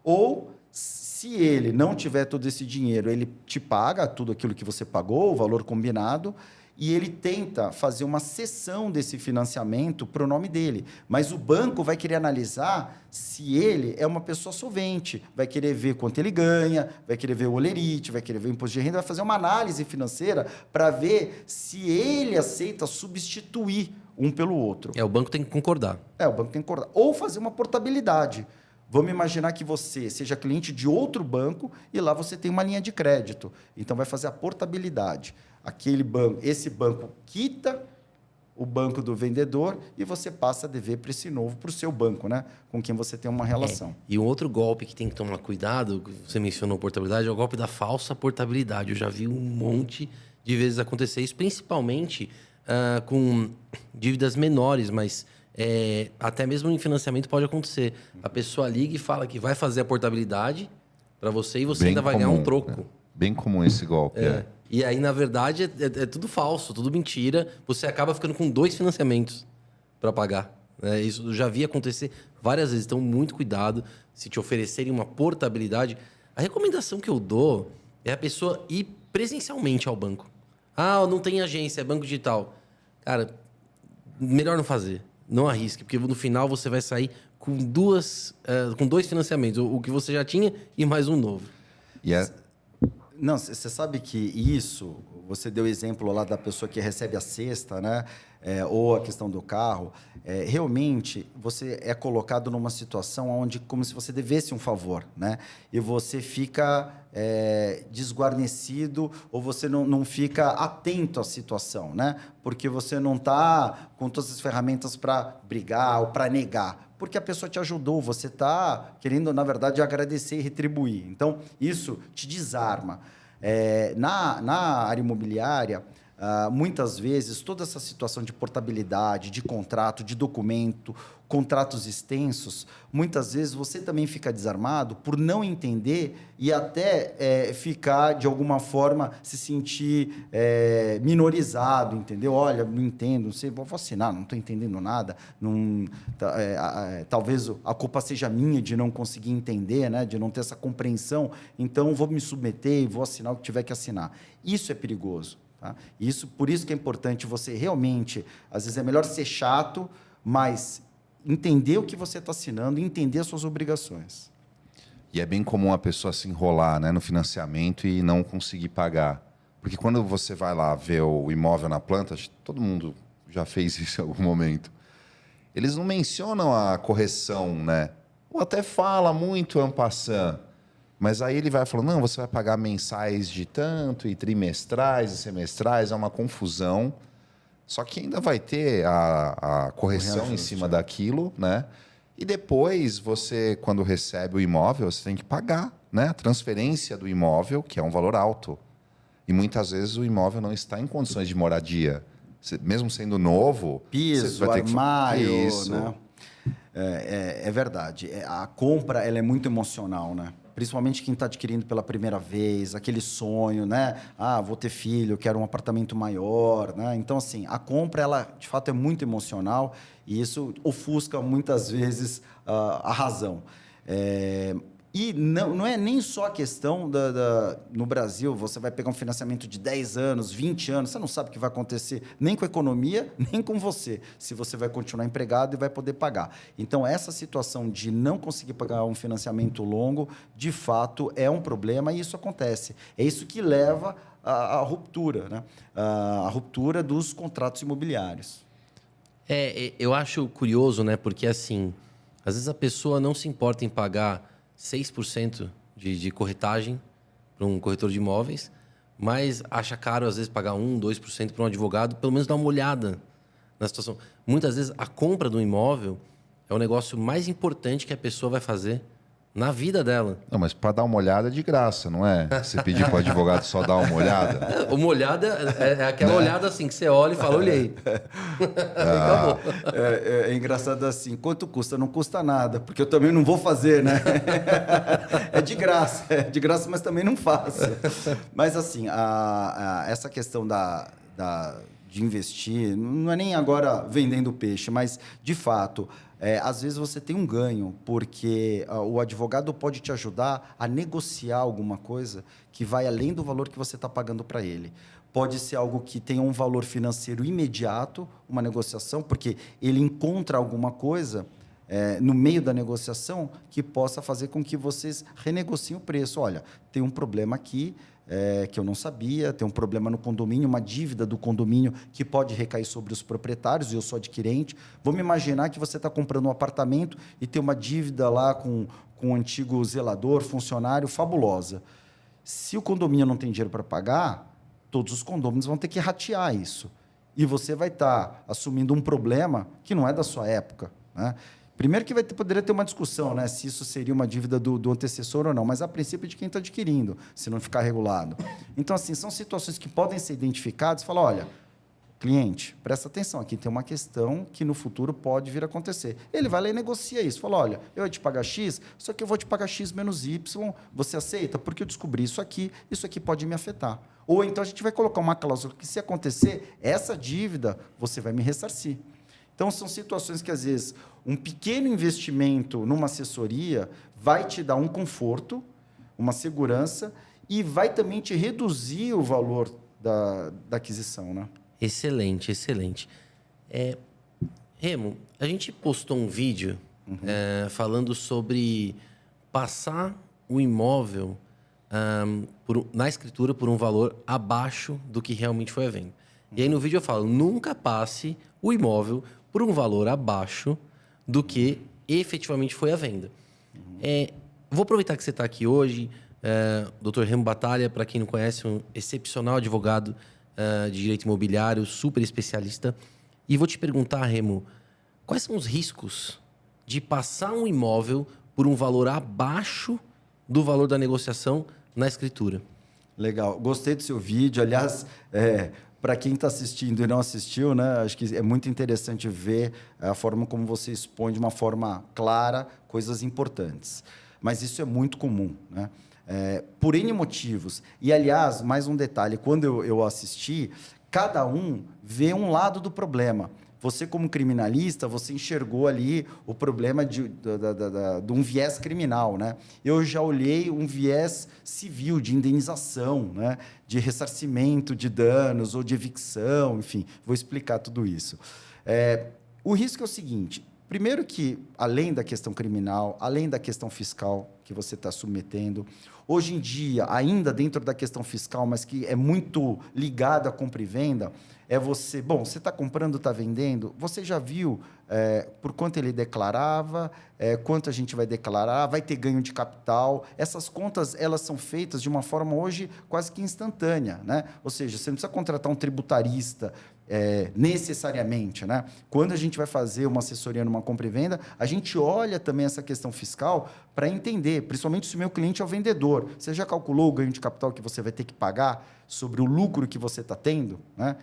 Ou, se ele não tiver todo esse dinheiro, ele te paga tudo aquilo que você pagou, o valor combinado, e ele tenta fazer uma cessão desse financiamento para o nome dele. Mas o banco vai querer analisar se ele é uma pessoa solvente, vai querer ver quanto ele ganha, vai querer ver o olerite, vai querer ver o imposto de renda, vai fazer uma análise financeira para ver se ele aceita substituir um pelo outro. O banco tem que concordar. O banco tem que concordar. Ou fazer uma portabilidade. Vamos imaginar que você seja cliente de outro banco e lá você tem uma linha de crédito. Então, vai fazer a portabilidade. Esse banco quita o banco do vendedor e você passa a dever para esse novo, para o seu banco, né? Com quem você tem uma relação. E um outro golpe que tem que tomar cuidado, você mencionou portabilidade, é o golpe da falsa portabilidade. Eu já vi um monte de vezes acontecer isso, principalmente com dívidas menores, mas até mesmo em financiamento pode acontecer. A pessoa liga e fala que vai fazer a portabilidade para você e você ainda vai ganhar um troco. Né? Bem comum esse golpe. E aí, na verdade, é tudo falso, tudo mentira. Você acaba ficando com 2 financiamentos para pagar. Isso eu já vi acontecer várias vezes. Então, muito cuidado se te oferecerem uma portabilidade. A recomendação que eu dou é a pessoa ir presencialmente ao banco. Não tem agência, é banco digital. Cara, melhor não fazer. Não arrisque, porque no final você vai sair com 2 financiamentos. O que você já tinha e mais um novo. Não, você sabe que isso, você deu o exemplo lá da pessoa que recebe a cesta, né? Ou a questão do carro. Realmente, você é colocado numa situação onde, como se você devesse um favor, né? E você fica desguarnecido ou você não fica atento à situação, né? Porque você não está com todas as ferramentas para brigar ou para negar. Porque a pessoa te ajudou, você está querendo, na verdade, agradecer e retribuir. Então, isso te desarma. Na área imobiliária, muitas vezes, toda essa situação de portabilidade, de contrato, de documento, contratos extensos, muitas vezes você também fica desarmado por não entender e até ficar, de alguma forma, se sentir minorizado, entendeu? Olha, não entendo, não sei, vou assinar, não estou entendendo nada. Não, talvez a culpa seja minha de não conseguir entender, né? De não ter essa compreensão, então vou me submeter e vou assinar o que tiver que assinar. Isso é perigoso. Tá? Por isso que é importante você realmente, às vezes é melhor ser chato, mas entender o que você está assinando e entender as suas obrigações. E é bem comum a pessoa se enrolar, né, no financiamento e não conseguir pagar. Porque quando você vai lá ver o imóvel na planta, todo mundo já fez isso em algum momento, eles não mencionam a correção, né? Ou até fala muito en passant. Mas aí ele vai falando, não, você vai pagar mensais de tanto, e trimestrais, e semestrais, é uma confusão. Só que ainda vai ter a correção em cima daquilo, né? E depois, você, quando recebe o imóvel, você tem que pagar, né? A transferência do imóvel, que é um valor alto. E muitas vezes o imóvel não está em condições de moradia. Mesmo sendo novo... Piso, armário, né? É verdade. A compra ela é muito emocional, né? Principalmente quem está adquirindo pela primeira vez, aquele sonho, né? Ah, vou ter filho, quero um apartamento maior, né? Então, assim, a compra, ela, de fato, é muito emocional e isso ofusca, muitas vezes, a razão. E não é nem só a questão no Brasil, você vai pegar um financiamento de 10 anos, 20 anos, você não sabe o que vai acontecer nem com a economia, nem com você, se você vai continuar empregado e vai poder pagar. Então, essa situação de não conseguir pagar um financiamento longo, de fato, é um problema e isso acontece. É isso que leva à ruptura, né? A ruptura dos contratos imobiliários. Eu acho curioso, né? Porque, assim, às vezes a pessoa não se importa em pagar 6% de corretagem para um corretor de imóveis, mas acha caro, às vezes, pagar 1%, 2% para um advogado, pelo menos dar uma olhada na situação. Muitas vezes, a compra do imóvel é o negócio mais importante que a pessoa vai fazer na vida dela. Não, mas para dar uma olhada é de graça, não é? Você pedir para o advogado só dar uma olhada. Uma olhada é aquela olhada assim, que você olha e fala, olhei. Acabou. É engraçado assim, quanto custa? Não custa nada, porque eu também não vou fazer, né? É de graça, mas também não faço. Mas assim, essa questão de investir, não é nem agora vendendo peixe, mas, de fato, às vezes você tem um ganho, porque o advogado pode te ajudar a negociar alguma coisa que vai além do valor que você está pagando para ele. Pode ser algo que tenha um valor financeiro imediato, uma negociação, porque ele encontra alguma coisa no meio da negociação que possa fazer com que vocês renegociem o preço. Olha, tem um problema aqui, que eu não sabia, tem um problema no condomínio, uma dívida do condomínio que pode recair sobre os proprietários, e eu sou adquirente. Vamos imaginar que você está comprando um apartamento e tem uma dívida lá com um antigo zelador, funcionário, fabulosa. Se o condomínio não tem dinheiro para pagar, todos os condôminos vão ter que ratear isso. E você vai estar assumindo um problema que não é da sua época, né? Primeiro que poderia ter uma discussão, né, se isso seria uma dívida do antecessor ou não, mas a princípio de quem está adquirindo, se não ficar regulado. Então, assim, são situações que podem ser identificadas e falar, olha, cliente, presta atenção, aqui tem uma questão que no futuro pode vir a acontecer. Ele vai lá e negocia isso, fala, olha, eu vou te pagar X, só que eu vou te pagar X menos Y, você aceita? Porque eu descobri isso aqui pode me afetar. Ou então a gente vai colocar uma cláusula que, se acontecer, essa dívida, você vai me ressarcir. Então, são situações que, às vezes, um pequeno investimento numa assessoria vai te dar um conforto, uma segurança, e vai também te reduzir o valor da aquisição, né? Excelente, excelente. Remo, a gente postou um vídeo falando sobre passar o imóvel na escritura por um valor abaixo do que realmente foi a venda. E aí no vídeo eu falo, nunca passe o imóvel por um valor abaixo do que efetivamente foi a venda. Vou aproveitar que você está aqui hoje, Dr. Remo Batalha, para quem não conhece, um excepcional advogado de direito imobiliário, super especialista. E vou te perguntar, Remo, quais são os riscos de passar um imóvel por um valor abaixo do valor da negociação na escritura? Legal. Gostei do seu vídeo. Aliás, para quem está assistindo e não assistiu, né, acho que é muito interessante ver a forma como você expõe de uma forma clara coisas importantes. Mas isso é muito comum, né? Por N motivos. E, aliás, mais um detalhe, quando eu assisti, cada um vê um lado do problema. Você, como criminalista, você enxergou ali o problema de um viés criminal, né? Eu já olhei um viés civil, de indenização, né? De ressarcimento de danos ou de evicção, enfim, vou explicar tudo isso. O risco é o seguinte: primeiro que, além da questão criminal, além da questão fiscal que você está submetendo, hoje em dia, ainda dentro da questão fiscal, mas que é muito ligada à compra e venda, você está comprando, está vendendo, você já viu por quanto ele declarava, quanto a gente vai declarar, vai ter ganho de capital. Essas contas, elas são feitas de uma forma hoje quase que instantânea, né? Ou seja, você não precisa contratar um tributarista necessariamente, né? Quando a gente vai fazer uma assessoria numa compra e venda, a gente olha também essa questão fiscal para entender, principalmente se o meu cliente é o vendedor. Você já calculou o ganho de capital que você vai ter que pagar sobre o lucro que você está tendo, né?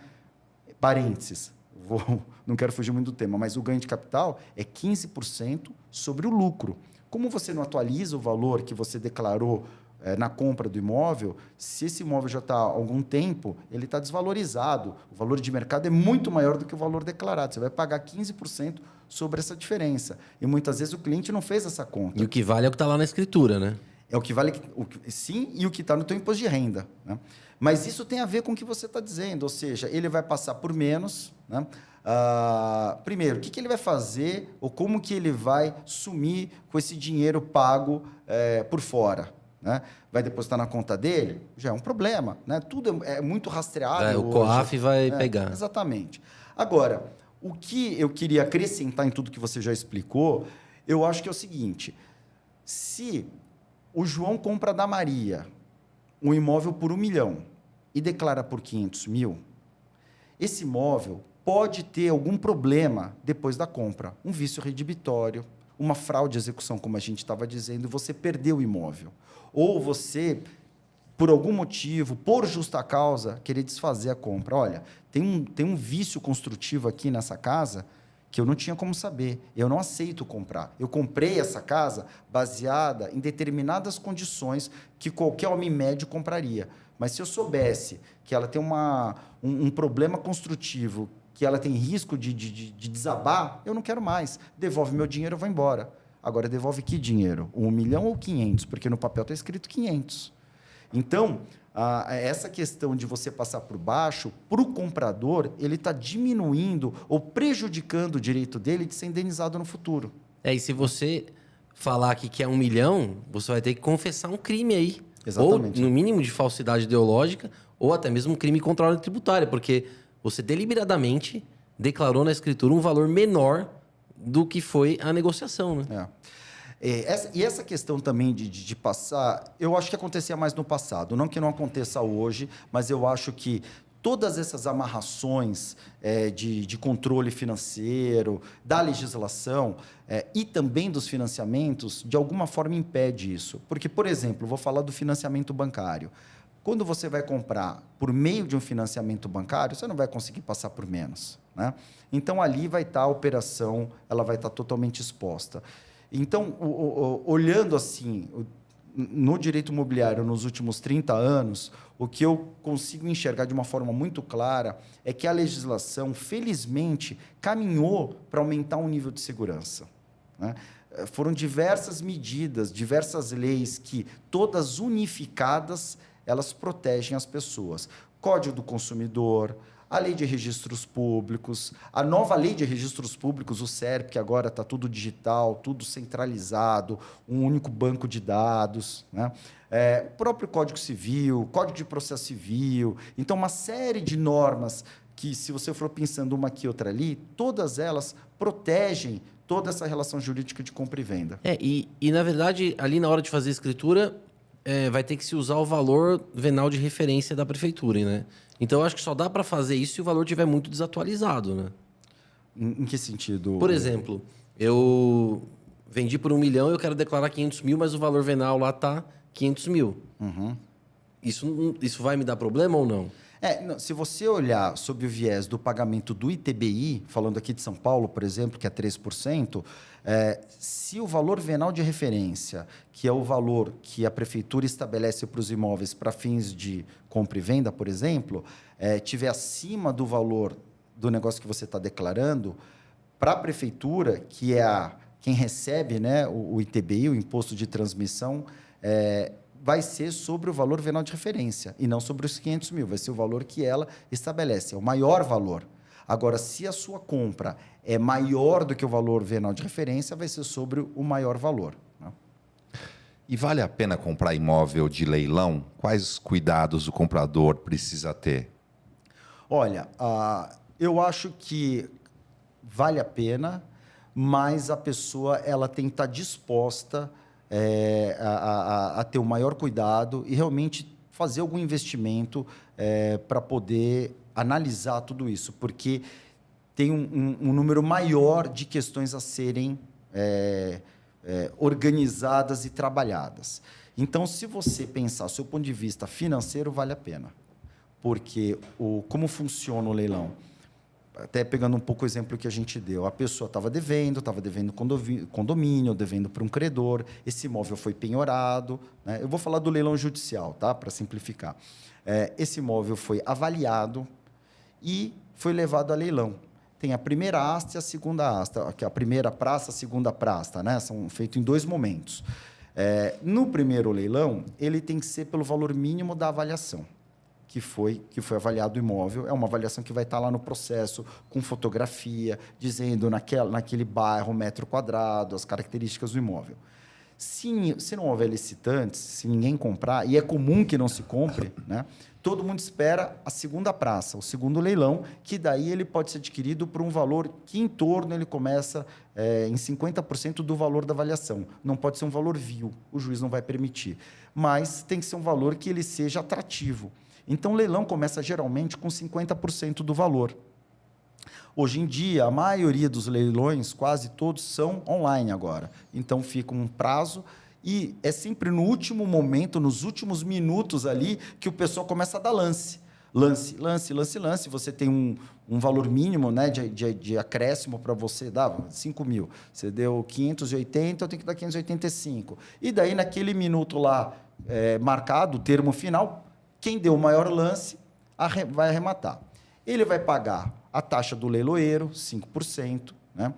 Parênteses, não quero fugir muito do tema, mas o ganho de capital é 15% sobre o lucro. Como você não atualiza o valor que você declarou na compra do imóvel, se esse imóvel já está há algum tempo, ele está desvalorizado. O valor de mercado é muito maior do que o valor declarado. Você vai pagar 15% sobre essa diferença. E muitas vezes o cliente não fez essa conta. E o que vale é o que está lá na escritura, né? É o que vale, sim, e o que está no teu imposto de renda, né? Mas isso tem a ver com o que você está dizendo, ou seja, ele vai passar por menos, né? Primeiro, o que ele vai fazer ou como que ele vai sumir com esse dinheiro pago por fora, né? Vai depositar na conta dele? Já é um problema, né? Tudo é muito rastreável. O COAF vai pegar. Exatamente. Agora, o que eu queria acrescentar em tudo que você já explicou, eu acho que é o seguinte: se o João compra da Maria um imóvel por 1 milhão e declara por 500 mil, esse imóvel pode ter algum problema depois da compra. Um vício redibitório, uma fraude de execução, como a gente estava dizendo, você perdeu o imóvel. Ou você, por algum motivo, por justa causa, querer desfazer a compra. Olha, tem um vício construtivo aqui nessa casa que eu não tinha como saber. Eu não aceito comprar. Eu comprei essa casa baseada em determinadas condições que qualquer homem médio compraria. Mas se eu soubesse que ela tem um problema construtivo, que ela tem risco de desabar, eu não quero mais. Devolve meu dinheiro, eu vou embora. Agora, devolve que dinheiro? 1 milhão ou 500? Porque no papel está escrito 500. Então, essa questão de você passar por baixo, para o comprador, ele está diminuindo ou prejudicando o direito dele de ser indenizado no futuro. E se você falar aqui que é 1 milhão, você vai ter que confessar um crime aí. Exatamente. Ou, no mínimo, de falsidade ideológica, ou até mesmo um crime contra a ordem tributária, porque você deliberadamente declarou na escritura um valor menor do que foi a negociação, né? E essa questão também de passar, eu acho que acontecia mais no passado. Não que não aconteça hoje, mas eu acho que todas essas amarrações de controle financeiro, da legislação e também dos financiamentos, de alguma forma impede isso. Porque, por exemplo, vou falar do financiamento bancário. Quando você vai comprar por meio de um financiamento bancário, você não vai conseguir passar por menos, né? Então, ali vai estar a operação, ela vai estar totalmente exposta. Então, olhando assim, no direito imobiliário nos últimos 30 anos, o que eu consigo enxergar de uma forma muito clara é que a legislação, felizmente, caminhou para aumentar o nível de segurança, né? Foram diversas medidas, diversas leis que, todas unificadas, elas protegem as pessoas. Código do Consumidor, a Lei de Registros Públicos, a nova Lei de Registros Públicos, o SERP, que agora está tudo digital, tudo centralizado, um único banco de dados, né? O próprio Código Civil, Código de Processo Civil. Então, uma série de normas que, se você for pensando uma aqui e outra ali, todas elas protegem toda essa relação jurídica de compra e venda. E na verdade, ali na hora de fazer a escritura, vai ter que se usar o valor venal de referência da prefeitura, né? Então, eu acho que só dá para fazer isso se o valor estiver muito desatualizado, né? Em que sentido? Por exemplo, eu vendi por 1 milhão e eu quero declarar 500 mil, mas o valor venal lá está 500 mil. Uhum. Isso vai me dar problema ou não? Se você olhar sob o viés do pagamento do ITBI, falando aqui de São Paulo, por exemplo, que é 3%, se o valor venal de referência, que é o valor que a prefeitura estabelece para os imóveis para fins de compra e venda, por exemplo, tiver acima do valor do negócio que você está declarando, para a prefeitura, que é quem recebe, né, o ITBI, o Imposto de Transmissão, vai ser sobre o valor venal de referência e não sobre os 500 mil. Vai ser o valor que ela estabelece, é o maior valor. Agora, se a sua compra é maior do que o valor venal de referência, vai ser sobre o maior valor, né? E vale a pena comprar imóvel de leilão? Quais cuidados o comprador precisa ter? Olha, eu acho que vale a pena, mas a pessoa ela tem que estar disposta a ter o maior cuidado e realmente fazer algum investimento para poder analisar tudo isso, porque tem um número maior de questões a serem organizadas e trabalhadas. Então, se você pensar do seu ponto de vista financeiro, vale a pena, porque como funciona o leilão? Até pegando um pouco o exemplo que a gente deu, a pessoa estava devendo condomínio, devendo para um credor, esse imóvel foi penhorado, né? Eu vou falar do leilão judicial, tá? Para simplificar. Esse imóvel foi avaliado e foi levado a leilão. Tem a primeira asta e a segunda asta, que é a primeira praça, a segunda praça, né? São feitos em 2 momentos. No primeiro leilão, ele tem que ser pelo valor mínimo da avaliação que foi avaliado o imóvel. É uma avaliação que vai estar lá no processo, com fotografia, dizendo naquele bairro, metro quadrado, as características do imóvel. Se não houver licitantes, se ninguém comprar, e é comum que não se compre, né, todo mundo espera a segunda praça, o segundo leilão, que daí ele pode ser adquirido por um valor que, em torno, ele começa em 50% do valor da avaliação. Não pode ser um valor vil, o juiz não vai permitir. Mas tem que ser um valor que ele seja atrativo. Então, o leilão começa geralmente com 50% do valor. Hoje em dia, a maioria dos leilões, quase todos, são online agora. Então, fica um prazo e é sempre no último momento, nos últimos minutos ali, que o pessoal começa a dar lance. Lance. Você tem um valor mínimo, né, de acréscimo para você dar 5 mil. Você deu 580, eu tenho que dar 585. E daí, naquele minuto lá marcado, o termo final, quem deu o maior lance vai arrematar. Ele vai pagar a taxa do leiloeiro, 5%. Né?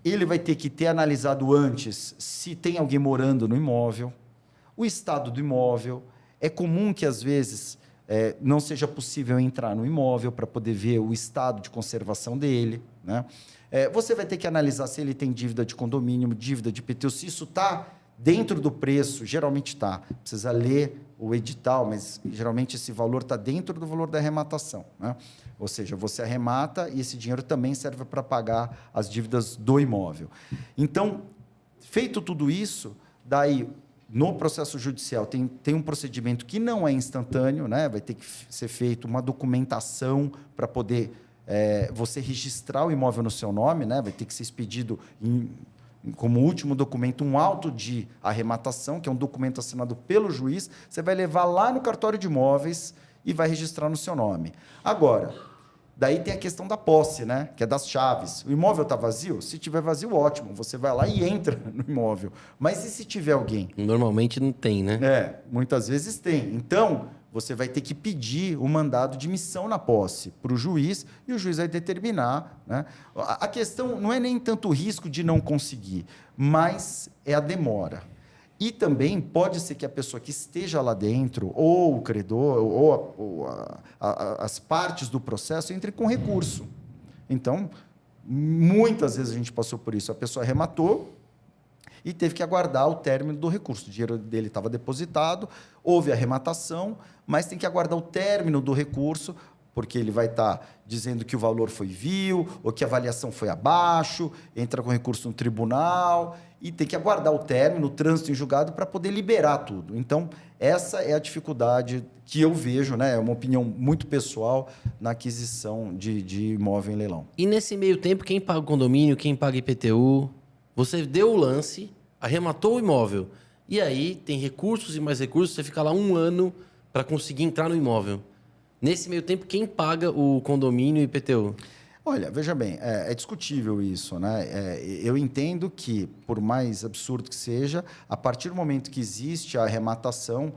Ele vai ter que ter analisado antes se tem alguém morando no imóvel, o estado do imóvel. É comum que, às vezes, não seja possível entrar no imóvel para poder ver o estado de conservação dele. Né? Você vai ter que analisar se ele tem dívida de condomínio, dívida de IPTU, se isso está dentro do preço. Geralmente está. Precisa ler o edital, mas geralmente esse valor está dentro do valor da arrematação, né? Ou seja, você arremata e esse dinheiro também serve para pagar as dívidas do imóvel. Então, feito tudo isso, daí, no processo judicial, tem um procedimento que não é instantâneo, né? Vai ter que ser feita uma documentação para poder você registrar o imóvel no seu nome, né? Vai ter que ser expedido como último documento, um auto de arrematação, que é um documento assinado pelo juiz. Você vai levar lá no cartório de imóveis e vai registrar no seu nome. Agora, daí tem a questão da posse, né? Que é das chaves. O imóvel está vazio? Se tiver vazio, ótimo. Você vai lá e entra no imóvel. Mas e se tiver alguém? Normalmente não tem, né? Muitas vezes tem. Então, você vai ter que pedir o mandado de missão na posse para o juiz e o juiz vai determinar, né? A questão não é nem tanto o risco de não conseguir, mas é a demora. E também pode ser que a pessoa que esteja lá dentro, ou o credor, ou as partes do processo, entre com recurso. Então, muitas vezes a gente passou por isso. A pessoa arrematou e teve que aguardar o término do recurso. O dinheiro dele estava depositado, houve a arrematação, mas tem que aguardar o término do recurso, porque ele vai estar dizendo que o valor foi vil, ou que a avaliação foi abaixo, entra com recurso no tribunal, e tem que aguardar o término, o trânsito em julgado, para poder liberar tudo. Então, essa é a dificuldade que eu vejo, né? É uma opinião muito pessoal na aquisição de imóvel em leilão. E nesse meio tempo, quem paga o condomínio, quem paga IPTU? Você deu o lance, arrematou o imóvel, e aí tem recursos e mais recursos, você fica lá um ano para conseguir entrar no imóvel. Nesse meio tempo, quem paga o condomínio e IPTU? Olha, veja bem, é discutível isso, né? Eu entendo que, por mais absurdo que seja, a partir do momento que existe a arrematação,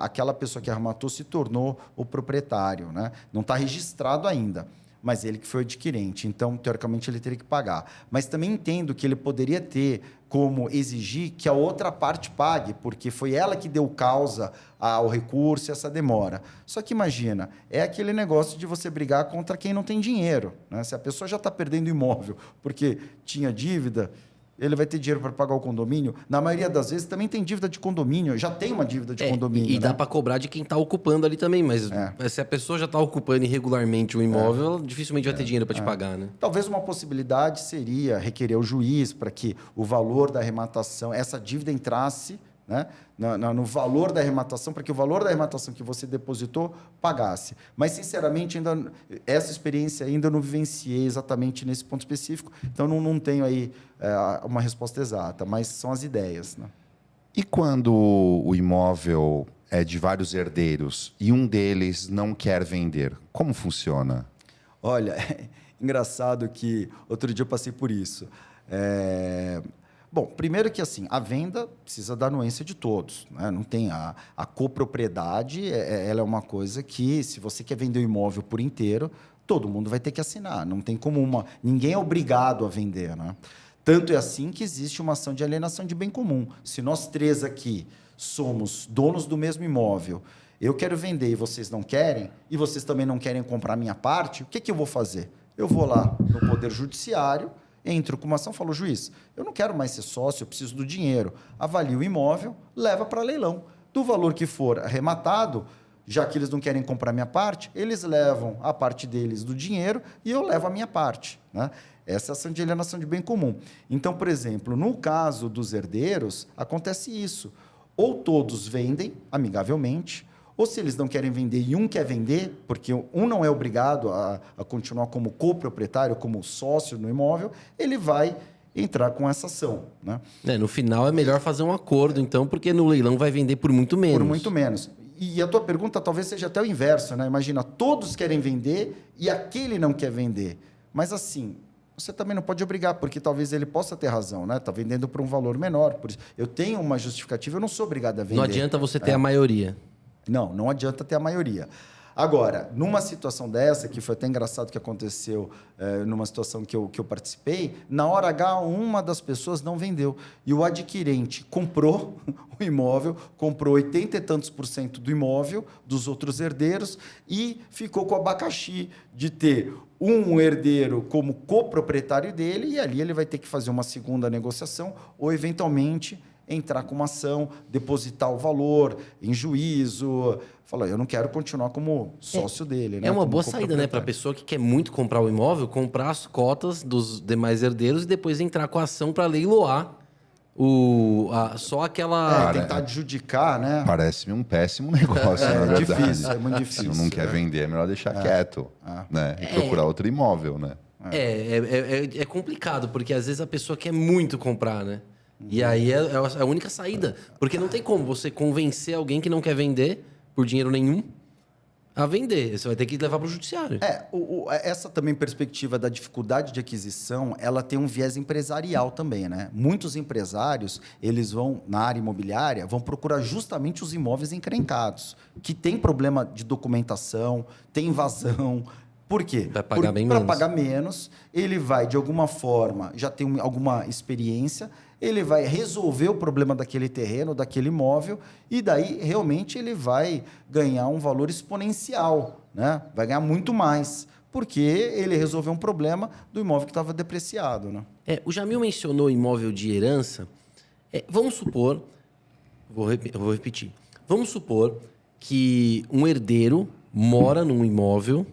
aquela pessoa que arrematou se tornou o proprietário, né? Não está registrado ainda, mas ele que foi o adquirente. Então, teoricamente, ele teria que pagar. Mas também entendo que ele poderia ter como exigir que a outra parte pague, porque foi ela que deu causa ao recurso e essa demora. Só que imagina, é aquele negócio de você brigar contra quem não tem dinheiro, né? Se a pessoa já está perdendo imóvel porque tinha dívida, ele vai ter dinheiro para pagar o condomínio. Na maioria das vezes também tem dívida de condomínio, já tem uma dívida de condomínio. E dá né? para cobrar de quem está ocupando ali também, mas se a pessoa já está ocupando irregularmente o imóvel, ela dificilmente vai ter dinheiro para te pagar, né? Talvez uma possibilidade seria requerer o juiz para que o valor da arrematação, essa dívida entrasse, né, no valor da arrematação, para que o valor da arrematação que você depositou pagasse. Mas, sinceramente, essa experiência ainda não vivenciei exatamente nesse ponto específico, então não tenho aí uma resposta exata, mas são as ideias. Né? E quando o imóvel é de vários herdeiros e um deles não quer vender, como funciona? Olha, é engraçado que outro dia eu passei por isso. Bom, primeiro que assim, a venda precisa da anuência de todos, né? Não tem a copropriedade, ela é uma coisa que, se você quer vender o imóvel por inteiro, todo mundo vai ter que assinar. Não tem como ninguém é obrigado a vender, né? Tanto é assim que existe uma ação de alienação de bem comum. Se nós três aqui somos donos do mesmo imóvel, eu quero vender e vocês não querem, e vocês também não querem comprar a minha parte, o que eu vou fazer? Eu vou lá no Poder Judiciário, entro com uma ação, falo, juiz, eu não quero mais ser sócio, eu preciso do dinheiro. Avalia o imóvel, leva para leilão. Do valor que for arrematado, já que eles não querem comprar a minha parte, eles levam a parte deles do dinheiro e eu levo a minha parte. Né? Essa é a ação de alienação de bem comum. Então, por exemplo, no caso dos herdeiros, acontece isso. Ou todos vendem amigavelmente, ou se eles não querem vender e um quer vender, porque um não é obrigado a continuar como coproprietário, como sócio no imóvel, ele vai entrar com essa ação. Né? No final é melhor fazer um acordo, então, porque no leilão vai vender por muito menos. Por muito menos. E a tua pergunta talvez seja até o inverso, né? Imagina, todos querem vender e aquele não quer vender. Mas assim, você também não pode obrigar, porque talvez ele possa ter razão, né? Está vendendo por um valor menor. Por isso, eu tenho uma justificativa, eu não sou obrigado a vender. Não adianta você ter a maioria. Não adianta ter a maioria. Agora, numa situação dessa, que foi até engraçado que aconteceu numa situação que eu participei, na hora H, uma das pessoas não vendeu. E o adquirente comprou o imóvel, comprou 80 e tantos % do imóvel, dos outros herdeiros, e ficou com o abacaxi de ter um herdeiro como coproprietário dele, e ali ele vai ter que fazer uma segunda negociação, ou, eventualmente, entrar com uma ação, depositar o valor em juízo, falar, eu não quero continuar como sócio dele. Né? É uma como boa saída, né? Para a pessoa que quer muito comprar o imóvel, comprar as cotas dos demais herdeiros e depois entrar com a ação para leiloar só aquela... tentar adjudicar, né? Parece-me um péssimo negócio, na verdade. Difícil, é muito difícil. Se não quer vender, é melhor deixar quieto, né? E procurar outro imóvel, né? É complicado, porque às vezes a pessoa quer muito comprar, né? E aí é a única saída. Porque não tem como você convencer alguém que não quer vender por dinheiro nenhum a vender. Você vai ter que levar para o judiciário. Essa também perspectiva da dificuldade de aquisição, ela tem um viés empresarial também, né? Muitos empresários, eles vão, na área imobiliária, vão procurar justamente os imóveis encrencados, que tem problema de documentação, tem invasão. Por quê? Vai pagar bem menos. Para pagar menos, ele vai, de alguma forma, já tem alguma experiência, ele vai resolver o problema daquele terreno, daquele imóvel, e daí, realmente, ele vai ganhar um valor exponencial, né? Vai ganhar muito mais, porque ele resolveu um problema do imóvel que estava depreciado. Né? O Jamil mencionou imóvel de herança. Vamos supor, vou repetir, vamos supor que um herdeiro mora num imóvel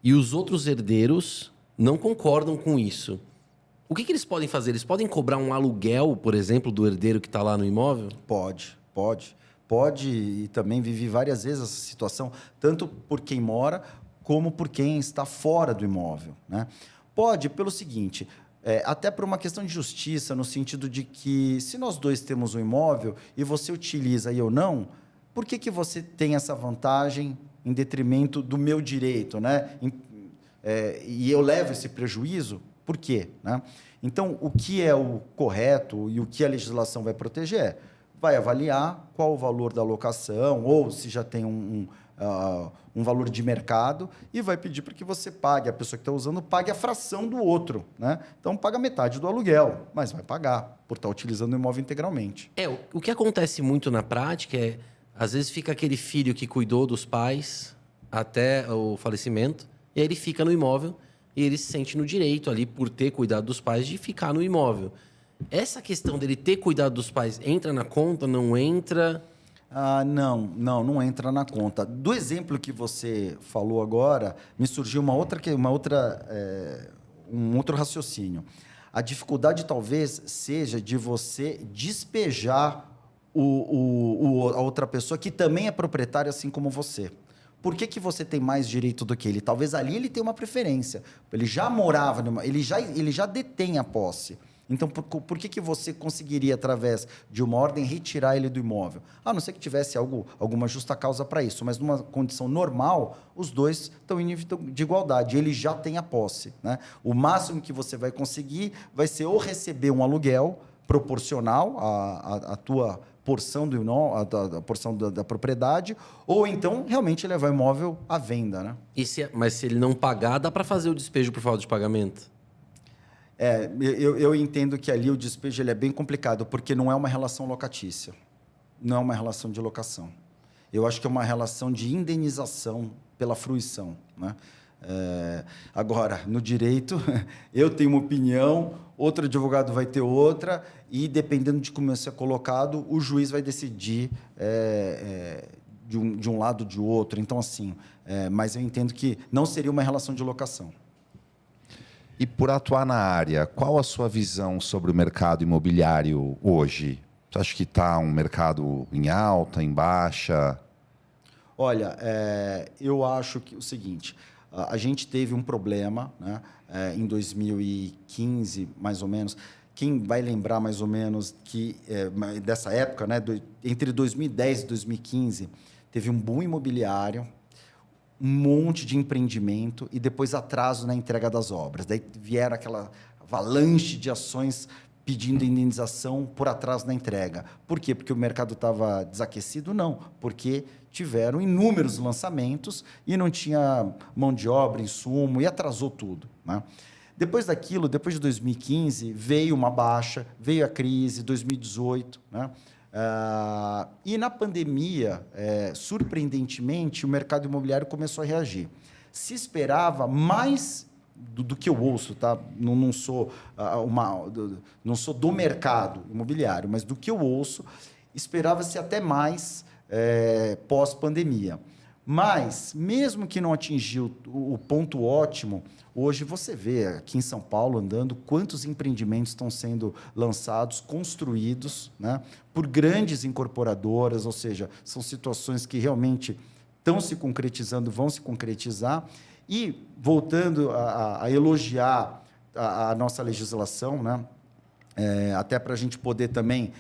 e os outros herdeiros não concordam com isso. O que eles podem fazer? Eles podem cobrar um aluguel, por exemplo, do herdeiro que está lá no imóvel? Pode. E também vivi várias vezes essa situação, tanto por quem mora, como por quem está fora do imóvel. Né? Pode, pelo seguinte, até por uma questão de justiça, no sentido de que, se nós dois temos um imóvel e você utiliza e eu não, por que você tem essa vantagem em detrimento do meu direito, né? E eu levo esse prejuízo? Por quê? Né? Então, o que é o correto e o que a legislação vai proteger vai avaliar qual o valor da locação, ou se já tem um valor de mercado, e vai pedir para que você pague, a pessoa que está usando pague a fração do outro. Né? Então, paga metade do aluguel, mas vai pagar por estar utilizando o imóvel integralmente. O que acontece muito na prática é, às vezes fica aquele filho que cuidou dos pais até o falecimento, e aí ele fica no imóvel e ele se sente no direito ali, por ter cuidado dos pais, de ficar no imóvel. Essa questão dele ter cuidado dos pais entra na conta, não entra? Não entra na conta. Do exemplo que você falou agora, me surgiu um outro raciocínio. A dificuldade talvez seja de você despejar a outra pessoa que também é proprietária, assim como você. Por que você tem mais direito do que ele? Talvez ali ele tenha uma preferência. Ele já morava, ele já detém a posse. Então, por que você conseguiria, através de uma ordem, retirar ele do imóvel? A não ser que tivesse alguma justa causa para isso. Mas, numa condição normal, os dois estão em nível de igualdade. Ele já tem a posse. Né? O máximo que você vai conseguir vai ser ou receber um aluguel proporcional à tua porção a porção da propriedade, ou então realmente levar o imóvel à venda. Né? Mas se ele não pagar, dá para fazer o despejo por falta de pagamento? Eu entendo que ali o despejo ele é bem complicado, porque não é uma relação locatícia, não é uma relação de locação. Eu acho que é uma relação de indenização pela fruição. Né? Agora, no direito, eu tenho uma opinião, outro advogado vai ter outra, e dependendo de como isso é colocado, o juiz vai decidir de um lado ou de outro. Então, assim, mas eu entendo que não seria uma relação de locação. E por atuar na área, qual a sua visão sobre o mercado imobiliário hoje? Você acha que está um mercado em alta, em baixa? Olha, eu acho que o seguinte, a gente teve um problema, né, em 2015, mais ou menos. Quem vai lembrar mais ou menos que dessa época, né, entre 2010 e 2015, teve um boom imobiliário, um monte de empreendimento e depois atraso na entrega das obras. Daí vieram aquela avalanche de ações pedindo indenização por atraso na entrega. Por quê? Porque o mercado estava desaquecido? Não, porque tiveram inúmeros lançamentos e não tinha mão de obra, insumo, e atrasou tudo. Né? Depois daquilo, depois de 2015, veio uma baixa, veio a crise, 2018, né? E na pandemia, surpreendentemente, o mercado imobiliário começou a reagir. Se esperava mais do que eu ouço, tá? Não sou do mercado imobiliário, mas do que eu ouço, esperava-se até mais pós-pandemia. Mas, mesmo que não atingiu o ponto ótimo, hoje você vê aqui em São Paulo andando quantos empreendimentos estão sendo lançados, construídos, né, por grandes incorporadoras, ou seja, são situações que realmente estão se concretizando, vão se concretizar. E, voltando a elogiar a nossa legislação, né, até para a gente poder também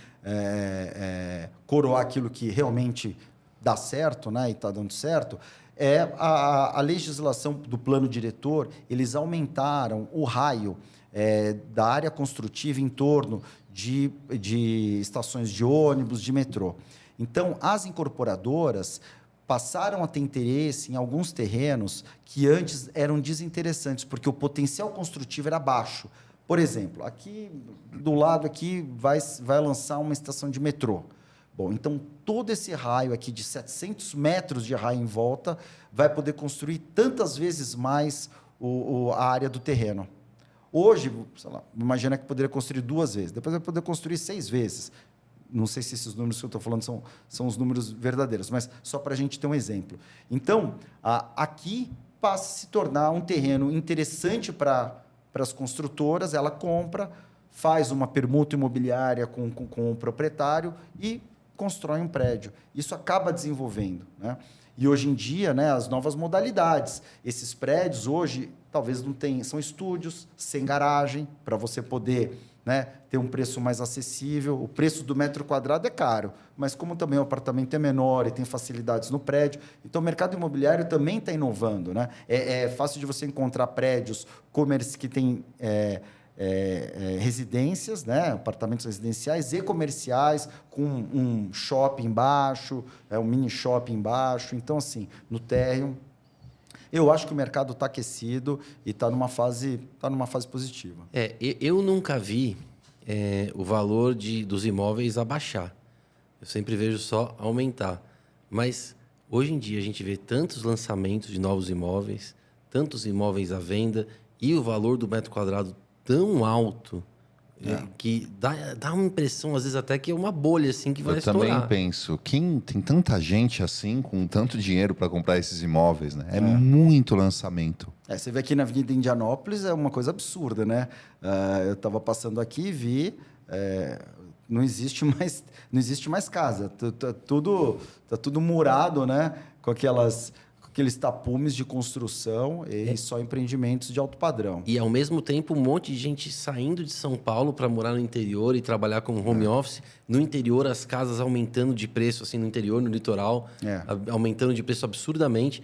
coroar aquilo que realmente dá certo, né, e está dando certo, a legislação do plano diretor, eles aumentaram o raio da área construtiva em torno de estações de ônibus, de metrô. Então, as incorporadoras passaram a ter interesse em alguns terrenos que antes eram desinteressantes, porque o potencial construtivo era baixo. Por exemplo, aqui do lado aqui vai lançar uma estação de metrô. Bom, então, todo esse raio aqui de 700 metros de raio em volta vai poder construir tantas vezes mais a área do terreno. Hoje, sei lá, imagina que poderia construir 2 vezes, depois vai poder construir 6 vezes. Não sei se esses números que eu estou falando são os números verdadeiros, mas só para a gente ter um exemplo. Então, aqui passa a se tornar um terreno interessante para as construtoras, ela compra, faz uma permuta imobiliária com o proprietário e constrói um prédio. Isso acaba desenvolvendo, né? E hoje em dia, né, as novas modalidades. Esses prédios hoje talvez não tenham, são estúdios sem garagem para você poder né, ter um preço mais acessível. O preço do metro quadrado é caro, mas como também o apartamento é menor e tem facilidades no prédio, então o mercado imobiliário também está inovando, né? É fácil de você encontrar prédios que têm residências, né, apartamentos residenciais e comerciais, com um shopping embaixo, um mini shopping embaixo. Então, assim, no térreo, eu acho que o mercado está aquecido e está numa fase positiva. Eu nunca vi o valor dos imóveis abaixar. Eu sempre vejo só aumentar. Mas, hoje em dia, a gente vê tantos lançamentos de novos imóveis, tantos imóveis à venda e o valor do metro quadrado tão alto que dá uma impressão, às vezes, até que é uma bolha assim, que vai estourar. Eu também penso, tem tanta gente assim, com tanto dinheiro para comprar esses imóveis, né? É muito lançamento. Você vê aqui na Avenida Indianópolis, é uma coisa absurda, né? Eu estava passando aqui e vi... não existe mais casa. Tá tudo murado, né? Com aqueles tapumes de construção e só empreendimentos de alto padrão. E, ao mesmo tempo, um monte de gente saindo de São Paulo para morar no interior e trabalhar como home office. No interior, as casas aumentando de preço, assim, no interior, no litoral, aumentando de preço absurdamente.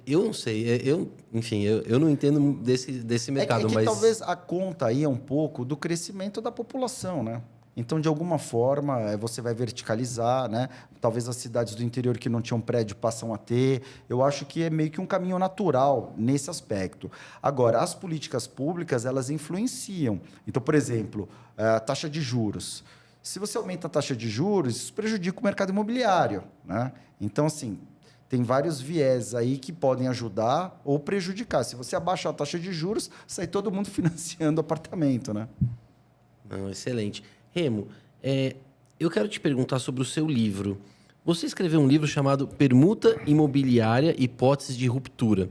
Eu não sei, enfim, eu não entendo desse mercado. Mas talvez a conta aí é um pouco do crescimento da população, né? Então, de alguma forma, você vai verticalizar, né? Talvez as cidades do interior que não tinham prédio passam a ter. Eu acho que é meio que um caminho natural nesse aspecto. Agora, as políticas públicas, elas influenciam. Então, por exemplo, a taxa de juros. Se você aumenta a taxa de juros, isso prejudica o mercado imobiliário, né? Então, assim, tem vários viés aí que podem ajudar ou prejudicar. Se você abaixa a taxa de juros, sai todo mundo financiando apartamento, né? Não, excelente. Remo, eu quero te perguntar sobre o seu livro. Você escreveu um livro chamado Permuta Imobiliária, Hipóteses de Ruptura.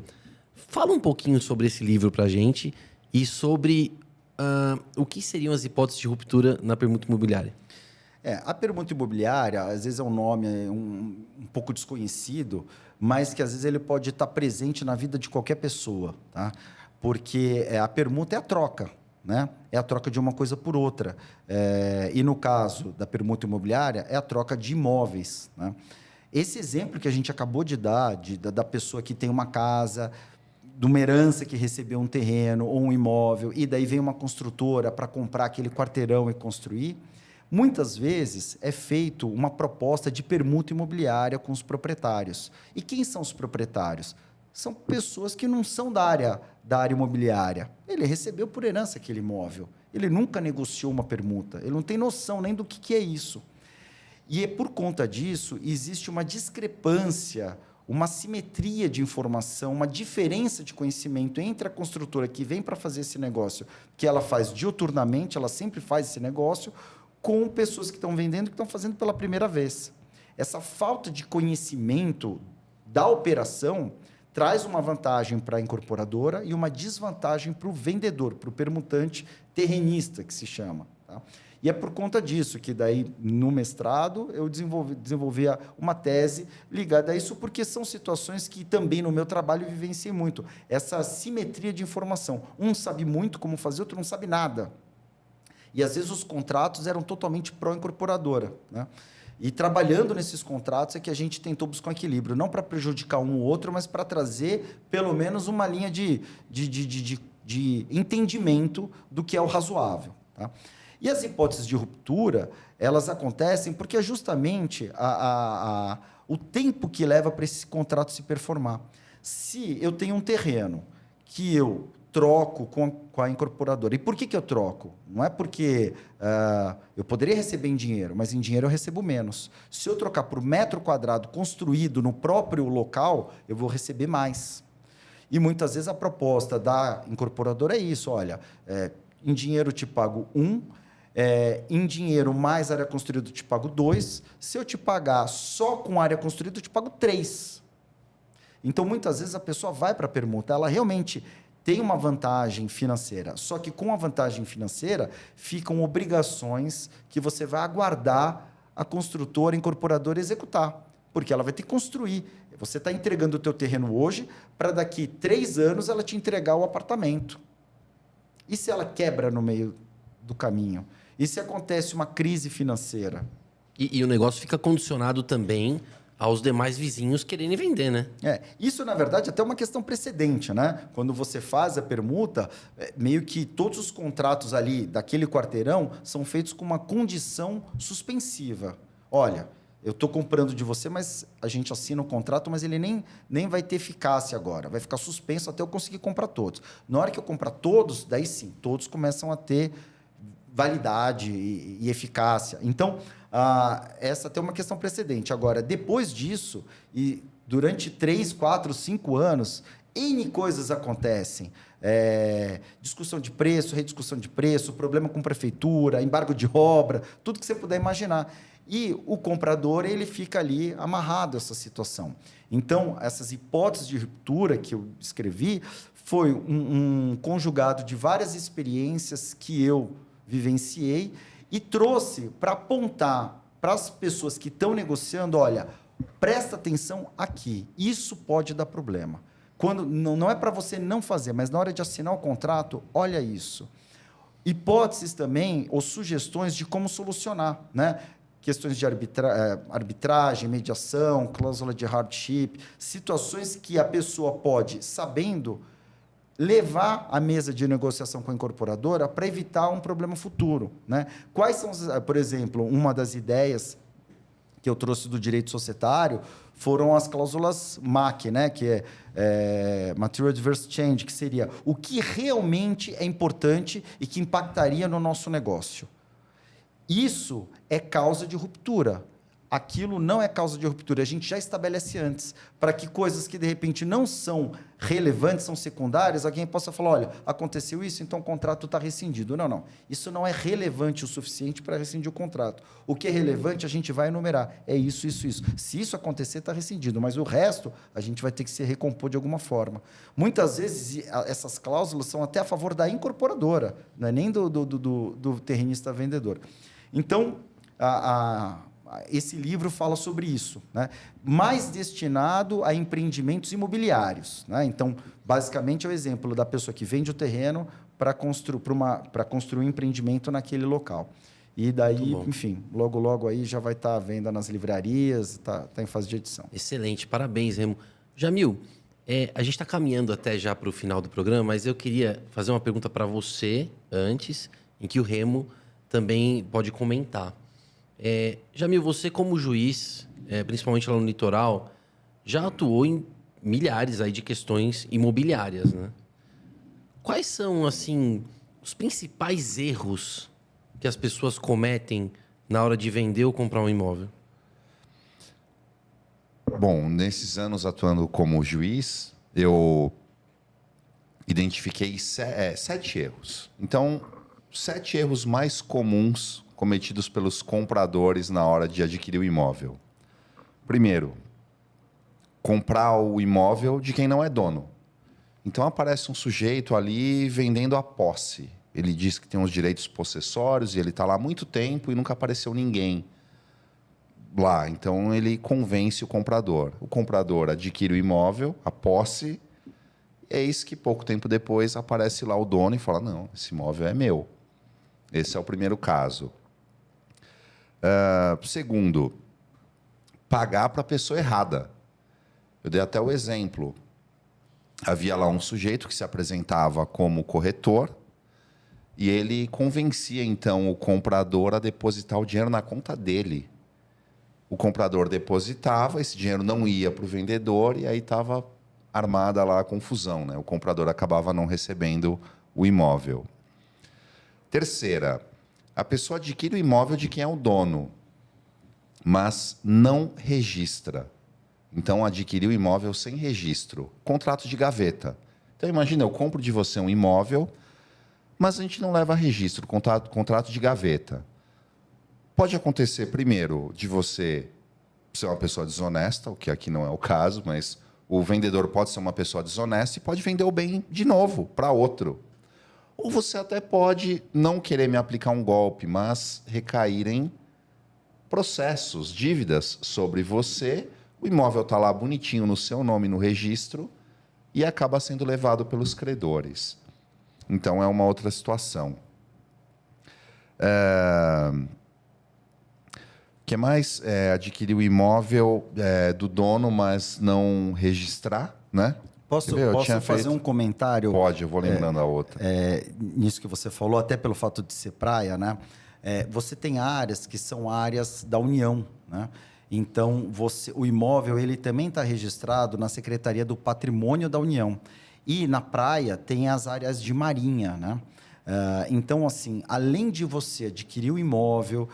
Fala um pouquinho sobre esse livro para a gente e sobre o que seriam as hipóteses de ruptura na permuta imobiliária. A permuta imobiliária, às vezes é um nome um pouco desconhecido, mas que às vezes ele pode estar presente na vida de qualquer pessoa, tá? Porque a permuta é a troca, né? É a troca de uma coisa por outra. E no caso da permuta imobiliária, é a troca de imóveis, né? Esse exemplo que a gente acabou de dar, da pessoa que tem uma casa, de uma herança que recebeu um terreno ou um imóvel, e daí vem uma construtora para comprar aquele quarteirão e construir, muitas vezes é feito uma proposta de permuta imobiliária com os proprietários. E quem são os proprietários? São pessoas que não são da área imobiliária. Ele recebeu por herança aquele imóvel. Ele nunca negociou uma permuta. Ele não tem noção nem do que é isso. E por conta disso, existe uma discrepância, uma assimetria de informação, uma diferença de conhecimento entre a construtora que vem para fazer esse negócio, que ela faz diuturnamente, ela sempre faz esse negócio, com pessoas que estão vendendo, que estão fazendo pela primeira vez. Essa falta de conhecimento da operação traz uma vantagem para a incorporadora e uma desvantagem para o vendedor, para o permutante terrenista, que se chama, tá? E é por conta disso que, daí, no mestrado, eu desenvolvi uma tese ligada a isso, porque são situações que também, no meu trabalho, vivenciei muito. Essa assimetria de informação. Um sabe muito como fazer, outro não sabe nada. E, às vezes, os contratos eram totalmente pró-incorporadora, né? E trabalhando nesses contratos é que a gente tentou buscar um equilíbrio, não para prejudicar um ou outro, mas para trazer, pelo menos, uma linha de entendimento do que é o razoável, tá? E as hipóteses de ruptura, elas acontecem porque é justamente o tempo que leva para esse contrato se performar. Se eu tenho um terreno que eu troco com a incorporadora. E por que eu troco? Não é porque eu poderia receber em dinheiro, mas em dinheiro eu recebo menos. Se eu trocar por metro quadrado construído no próprio local, eu vou receber mais. E muitas vezes a proposta da incorporadora é isso: olha, em dinheiro eu te pago 1, em dinheiro mais área construída eu te pago 2, se eu te pagar só com área construída eu te pago 3. Então, muitas vezes a pessoa vai para a permuta, ela realmente tem uma vantagem financeira, só que com a vantagem financeira ficam obrigações que você vai aguardar a construtora, a incorporadora executar, porque ela vai ter que construir. Você está entregando o teu terreno hoje para daqui 3 anos ela te entregar o apartamento. E se ela quebra no meio do caminho. E se acontece uma crise financeira? E o negócio fica condicionado também aos demais vizinhos quererem vender, né? Isso, na verdade, é até uma questão precedente, né? Quando você faz a permuta, meio que todos os contratos ali daquele quarteirão são feitos com uma condição suspensiva. Olha, eu estou comprando de você, mas a gente assina o contrato, mas ele nem vai ter eficácia agora. Vai ficar suspenso até eu conseguir comprar todos. Na hora que eu comprar todos, daí sim, todos começam a ter validade e eficácia. Então, essa tem uma questão precedente. Agora, depois disso, e durante 3, 4, 5 anos, N coisas acontecem. Discussão de preço, rediscussão de preço, problema com prefeitura, embargo de obra, tudo que você puder imaginar. E o comprador, ele fica ali amarrado a essa situação. Então, essas hipóteses de ruptura que eu escrevi foi um conjugado de várias experiências que eu vivenciei e trouxe para apontar para as pessoas que estão negociando, olha, presta atenção aqui, isso pode dar problema. Quando não é para você não fazer, mas na hora de assinar o contrato, olha isso. Hipóteses também, ou sugestões de como solucionar, né? Questões de arbitragem, mediação, cláusula de hardship, situações que a pessoa pode, sabendo, levar à mesa de negociação com a incorporadora para evitar um problema futuro, né? Quais são, por exemplo, uma das ideias que eu trouxe do direito societário foram as cláusulas MAC, né? Que é Material Adverse Change, que seria o que realmente é importante e que impactaria no nosso negócio. Isso é causa de ruptura. Aquilo não é causa de ruptura. A gente já estabelece antes, para que coisas que, de repente, não são relevantes, são secundárias, alguém possa falar, olha, aconteceu isso, então o contrato está rescindido. Não. Isso não é relevante o suficiente para rescindir o contrato. O que é relevante, a gente vai enumerar. É isso, isso, isso. Se isso acontecer, está rescindido, mas o resto, a gente vai ter que se recompor de alguma forma. Muitas vezes, essas cláusulas são até a favor da incorporadora, não é nem do terrenista vendedor. Então, esse livro fala sobre isso, né? Mais destinado a empreendimentos imobiliários, né? Então, basicamente, é o exemplo da pessoa que vende o terreno para construir um empreendimento naquele local. E daí, enfim, logo aí já vai estar à venda nas livrarias, está em fase de edição. Excelente, parabéns, Remo. Jamil, a gente está caminhando até já para o final do programa, mas eu queria fazer uma pergunta para você antes, em que o Remo também pode comentar. Jamil, você como juiz, principalmente lá no litoral, já atuou em milhares aí de questões imobiliárias, né? Quais são, assim, os principais erros que as pessoas cometem na hora de vender ou comprar um imóvel? Bom, nesses anos atuando como juiz, eu identifiquei 7 erros. Então, 7 erros mais comuns cometidos pelos compradores na hora de adquirir o imóvel. Primeiro, comprar o imóvel de quem não é dono. Então, aparece um sujeito ali vendendo a posse. Ele diz que tem os direitos possessórios e ele está lá há muito tempo e nunca apareceu ninguém lá. Então, ele convence o comprador. O comprador adquire o imóvel, a posse, e eis que pouco tempo depois aparece lá o dono e fala, não, esse imóvel é meu. Esse é o primeiro caso. Segundo, pagar para a pessoa errada. Eu dei até o exemplo. Havia lá um sujeito que se apresentava como corretor e ele convencia, então, o comprador a depositar o dinheiro na conta dele. O comprador depositava, esse dinheiro não ia para o vendedor e aí estava armada lá a confusão, né? O comprador acabava não recebendo o imóvel. Terceira, a pessoa adquire o imóvel de quem é o dono, mas não registra. Então, adquiriu o imóvel sem registro. Contrato de gaveta. Então, imagina, eu compro de você um imóvel, mas a gente não leva registro, contrato de gaveta. Pode acontecer, primeiro, de você ser uma pessoa desonesta, o que aqui não é o caso, mas o vendedor pode ser uma pessoa desonesta e pode vender o bem de novo para outro. Ou você até pode não querer me aplicar um golpe, mas recair em processos, dívidas sobre você. O imóvel está lá bonitinho no seu nome no registro e acaba sendo levado pelos credores. Então, é uma outra situação. O que mais? Adquirir o imóvel do dono, mas não registrar, né? Posso Quer ver? Eu tinha fazer feito- um comentário? Pode, eu vou lembrando a outra. Nisso que você falou, até pelo fato de ser praia, né? Você tem áreas que são áreas da União, né? Então, o imóvel ele também está registrado na Secretaria do Patrimônio da União. E na praia tem as áreas de marinha, né? Então, assim, além de você adquirir o imóvel,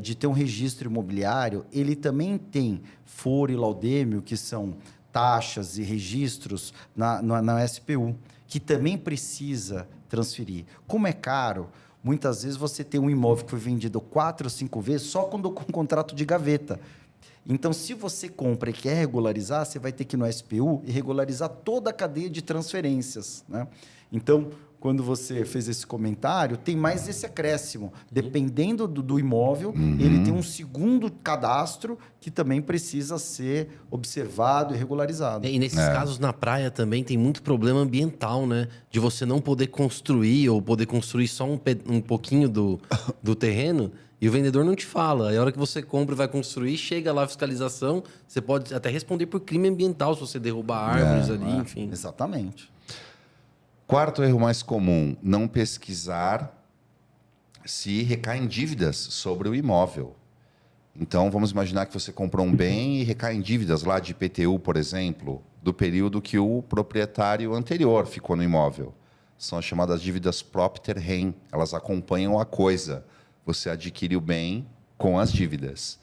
de ter um registro imobiliário, ele também tem foro e laudêmio, que são taxas e registros na SPU, que também precisa transferir. Como é caro, muitas vezes você tem um imóvel que foi vendido 4 ou 5 vezes só quando com contrato de gaveta. Então, se você compra e quer regularizar, você vai ter que ir no SPU e regularizar toda a cadeia de transferências, né? Então, quando você fez esse comentário, tem mais esse acréscimo. Dependendo do imóvel, ele tem um segundo cadastro que também precisa ser observado e regularizado. E nesses casos na praia também tem muito problema ambiental, né? De você não poder construir ou poder construir só um pouquinho do terreno e o vendedor não te fala. Aí a hora que você compra e vai construir, chega lá a fiscalização, você pode até responder por crime ambiental se você derrubar árvores ali, enfim. Exatamente. Quarto erro mais comum, não pesquisar se recai em dívidas sobre o imóvel. Então, vamos imaginar que você comprou um bem e recai em dívidas lá de IPTU, por exemplo, do período que o proprietário anterior ficou no imóvel. São as chamadas dívidas propter rem. Elas acompanham a coisa. Você adquire o bem com as dívidas.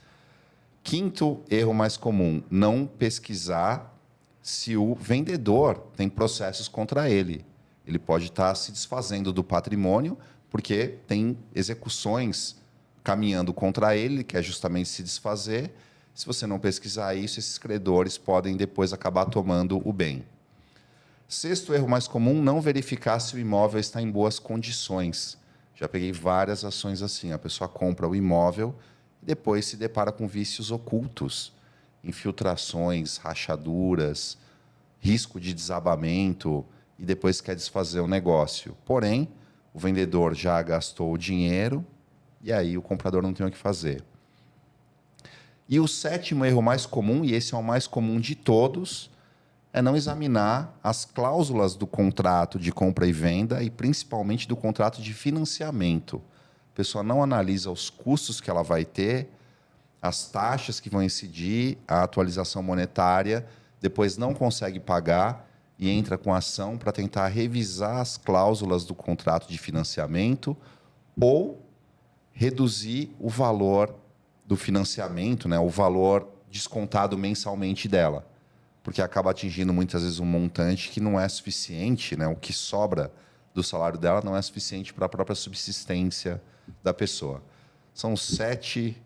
Quinto erro mais comum, não pesquisar se o vendedor tem processos contra ele. Ele pode estar se desfazendo do patrimônio porque tem execuções caminhando contra ele, que é justamente se desfazer. Se você não pesquisar isso, esses credores podem depois acabar tomando o bem. Sexto erro mais comum, não verificar se o imóvel está em boas condições. Já peguei várias ações assim. A pessoa compra o imóvel e depois se depara com vícios ocultos, infiltrações, rachaduras, risco de desabamento, e depois quer desfazer o negócio. Porém, o vendedor já gastou o dinheiro e aí o comprador não tem o que fazer. E o sétimo erro mais comum, e esse é o mais comum de todos, é não examinar as cláusulas do contrato de compra e venda e principalmente do contrato de financiamento. A pessoa não analisa os custos que ela vai ter, as taxas que vão incidir, a atualização monetária, depois não consegue pagar e entra com ação para tentar revisar as cláusulas do contrato de financiamento ou reduzir o valor do financiamento, né, o valor descontado mensalmente dela, porque acaba atingindo muitas vezes um montante que não é suficiente, né, o que sobra do salário dela não é suficiente para a própria subsistência da pessoa. São 7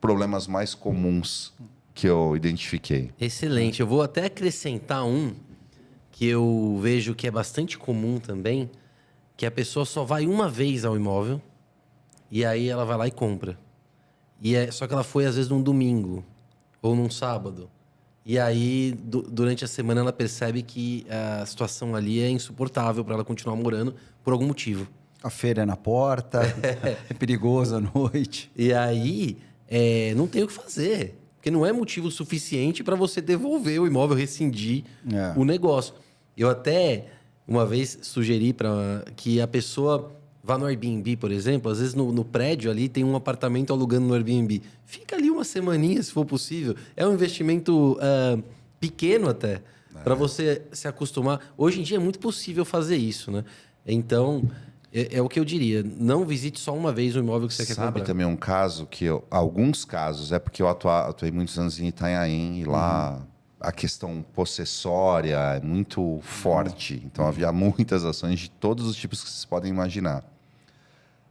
problemas mais comuns que eu identifiquei. Excelente. Eu vou até acrescentar um que eu vejo que é bastante comum também, que a pessoa só vai uma vez ao imóvel e aí ela vai lá e compra. Só que ela foi, às vezes, num domingo ou num sábado. E aí, durante a semana, ela percebe que a situação ali é insuportável para ela continuar morando por algum motivo. A feira é na porta, é perigoso à noite. E aí, não tem o que fazer. Porque não é motivo suficiente para você devolver o imóvel, rescindir o negócio. Eu até, uma vez, sugeri que a pessoa vá no Airbnb, por exemplo. Às vezes, no prédio ali, tem um apartamento alugando no Airbnb. Fica ali uma semaninha, se for possível. É um investimento pequeno até, para você se acostumar. Hoje em dia, é muito possível fazer isso, né? Então, é o que eu diria. Não visite só uma vez o imóvel que você quer comprar. Sabe também um caso que alguns casos, é porque eu atuei muitos anos em Itanhaém e lá a questão possessória é muito forte. Então havia muitas ações de todos os tipos que vocês podem imaginar.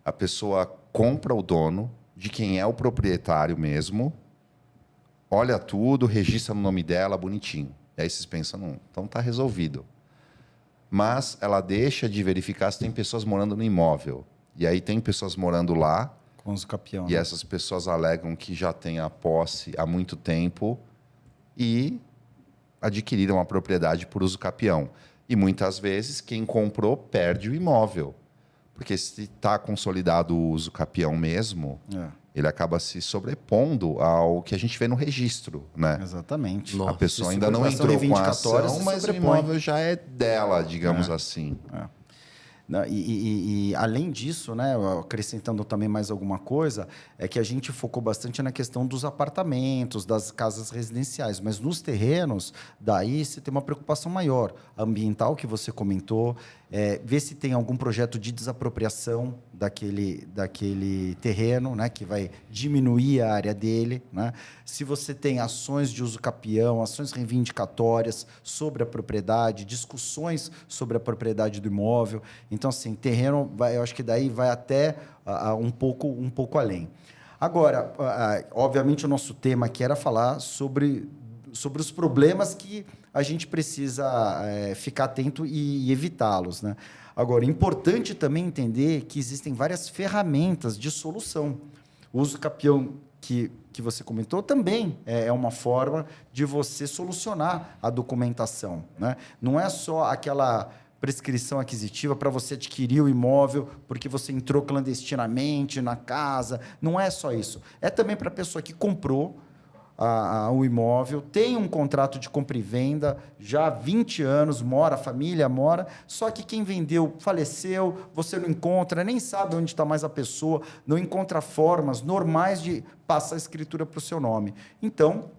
A pessoa compra o dono, de quem é o proprietário mesmo, olha tudo, registra no nome dela, bonitinho. E aí vocês pensam, não, então está resolvido. Mas ela deixa de verificar se tem pessoas morando no imóvel. E aí tem pessoas morando lá. Com os capião. E essas pessoas alegam que já têm a posse há muito tempo e adquiriram a propriedade por uso capião. E muitas vezes quem comprou perde o imóvel. Porque se está consolidado o uso capião mesmo, ele acaba se sobrepondo ao que a gente vê no registro, né? Exatamente. A pessoa ainda não entrou com a ação, mas o imóvel já é dela, digamos assim. E além disso, né, acrescentando também mais alguma coisa, é que a gente focou bastante na questão dos apartamentos, das casas residenciais, mas nos terrenos, daí você tem uma preocupação maior, ambiental, que você comentou, ver se tem algum projeto de desapropriação daquele terreno, né, que vai diminuir a área dele, né? Se você tem ações de uso capião, ações reivindicatórias sobre a propriedade, discussões sobre a propriedade do imóvel. Então, assim, terreno, eu acho que daí vai até um pouco além. Agora, obviamente, o nosso tema aqui era falar sobre os problemas que a gente precisa ficar atento e evitá-los, né? Agora, é importante também entender que existem várias ferramentas de solução. O uso capião que você comentou também é uma forma de você solucionar a documentação, né? Não é só aquela prescrição aquisitiva para você adquirir o imóvel porque você entrou clandestinamente na casa. Não é só isso. É também para a pessoa que comprou o imóvel, tem um contrato de compra e venda já há 20 anos, a família mora, só que quem vendeu faleceu, você não encontra, nem sabe onde está mais a pessoa, não encontra formas normais de passar a escritura para o seu nome. Então,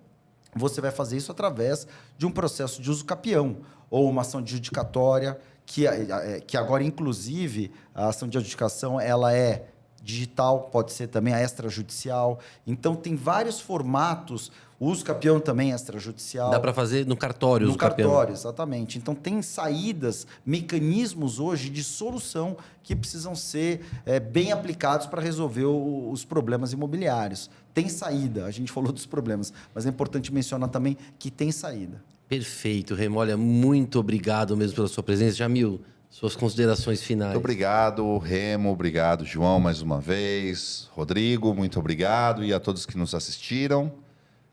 você vai fazer isso através de um processo de uso capião ou uma ação adjudicatória, que agora, inclusive, a ação de adjudicação ela é digital, pode ser também a extrajudicial. Então, tem vários formatos. O uso capião também é extrajudicial. Dá para fazer no cartório, no cartório, exatamente. Então, tem saídas, mecanismos hoje de solução que precisam ser bem aplicados para resolver os problemas imobiliários. Tem saída, a gente falou dos problemas, mas é importante mencionar também que tem saída. Perfeito, Remo. Olha, muito obrigado mesmo pela sua presença. Jamil, suas considerações finais. Muito obrigado, Remo. Obrigado, João, mais uma vez. Rodrigo, muito obrigado. E a todos que nos assistiram.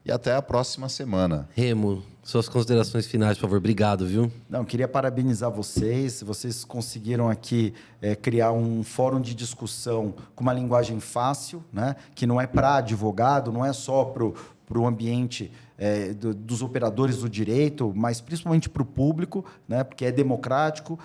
E até a próxima semana. Remo, suas considerações finais, por favor. Obrigado, viu? Não, queria parabenizar vocês. Vocês conseguiram aqui criar um fórum de discussão com uma linguagem fácil, né? Que não é para advogado, não é só para o ambiente dos operadores do direito, mas principalmente para o público, né? Porque é democrático.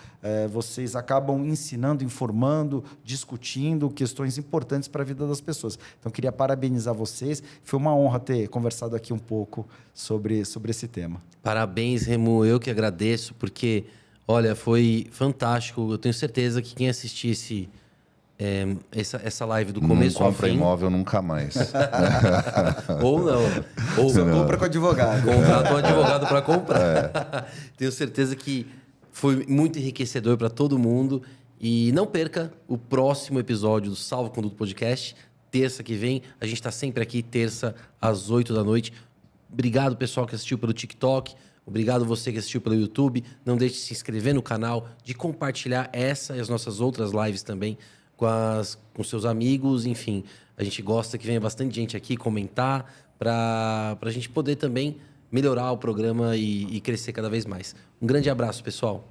Vocês acabam ensinando, informando, discutindo questões importantes para a vida das pessoas. Então, queria parabenizar vocês. Foi uma honra ter conversado aqui um pouco sobre esse tema. Parabéns, Remo. Eu que agradeço, porque, olha, foi fantástico. Eu tenho certeza que quem assistir essa live do começo ao fim... Não compra imóvel nunca mais. Ou não. Ou só compra com advogado. Contrata um advogado para comprar. Tenho certeza que foi muito enriquecedor para todo mundo. E não perca o próximo episódio do Salvo Conduto Podcast. Terça que vem. A gente está sempre aqui, terça, às 8 da noite. Obrigado, pessoal, que assistiu pelo TikTok. Obrigado você que assistiu pelo YouTube. Não deixe de se inscrever no canal, de compartilhar essa e as nossas outras lives também com seus amigos. Enfim, a gente gosta que venha bastante gente aqui comentar para a gente poder também melhorar o programa e crescer cada vez mais. Um grande abraço, pessoal.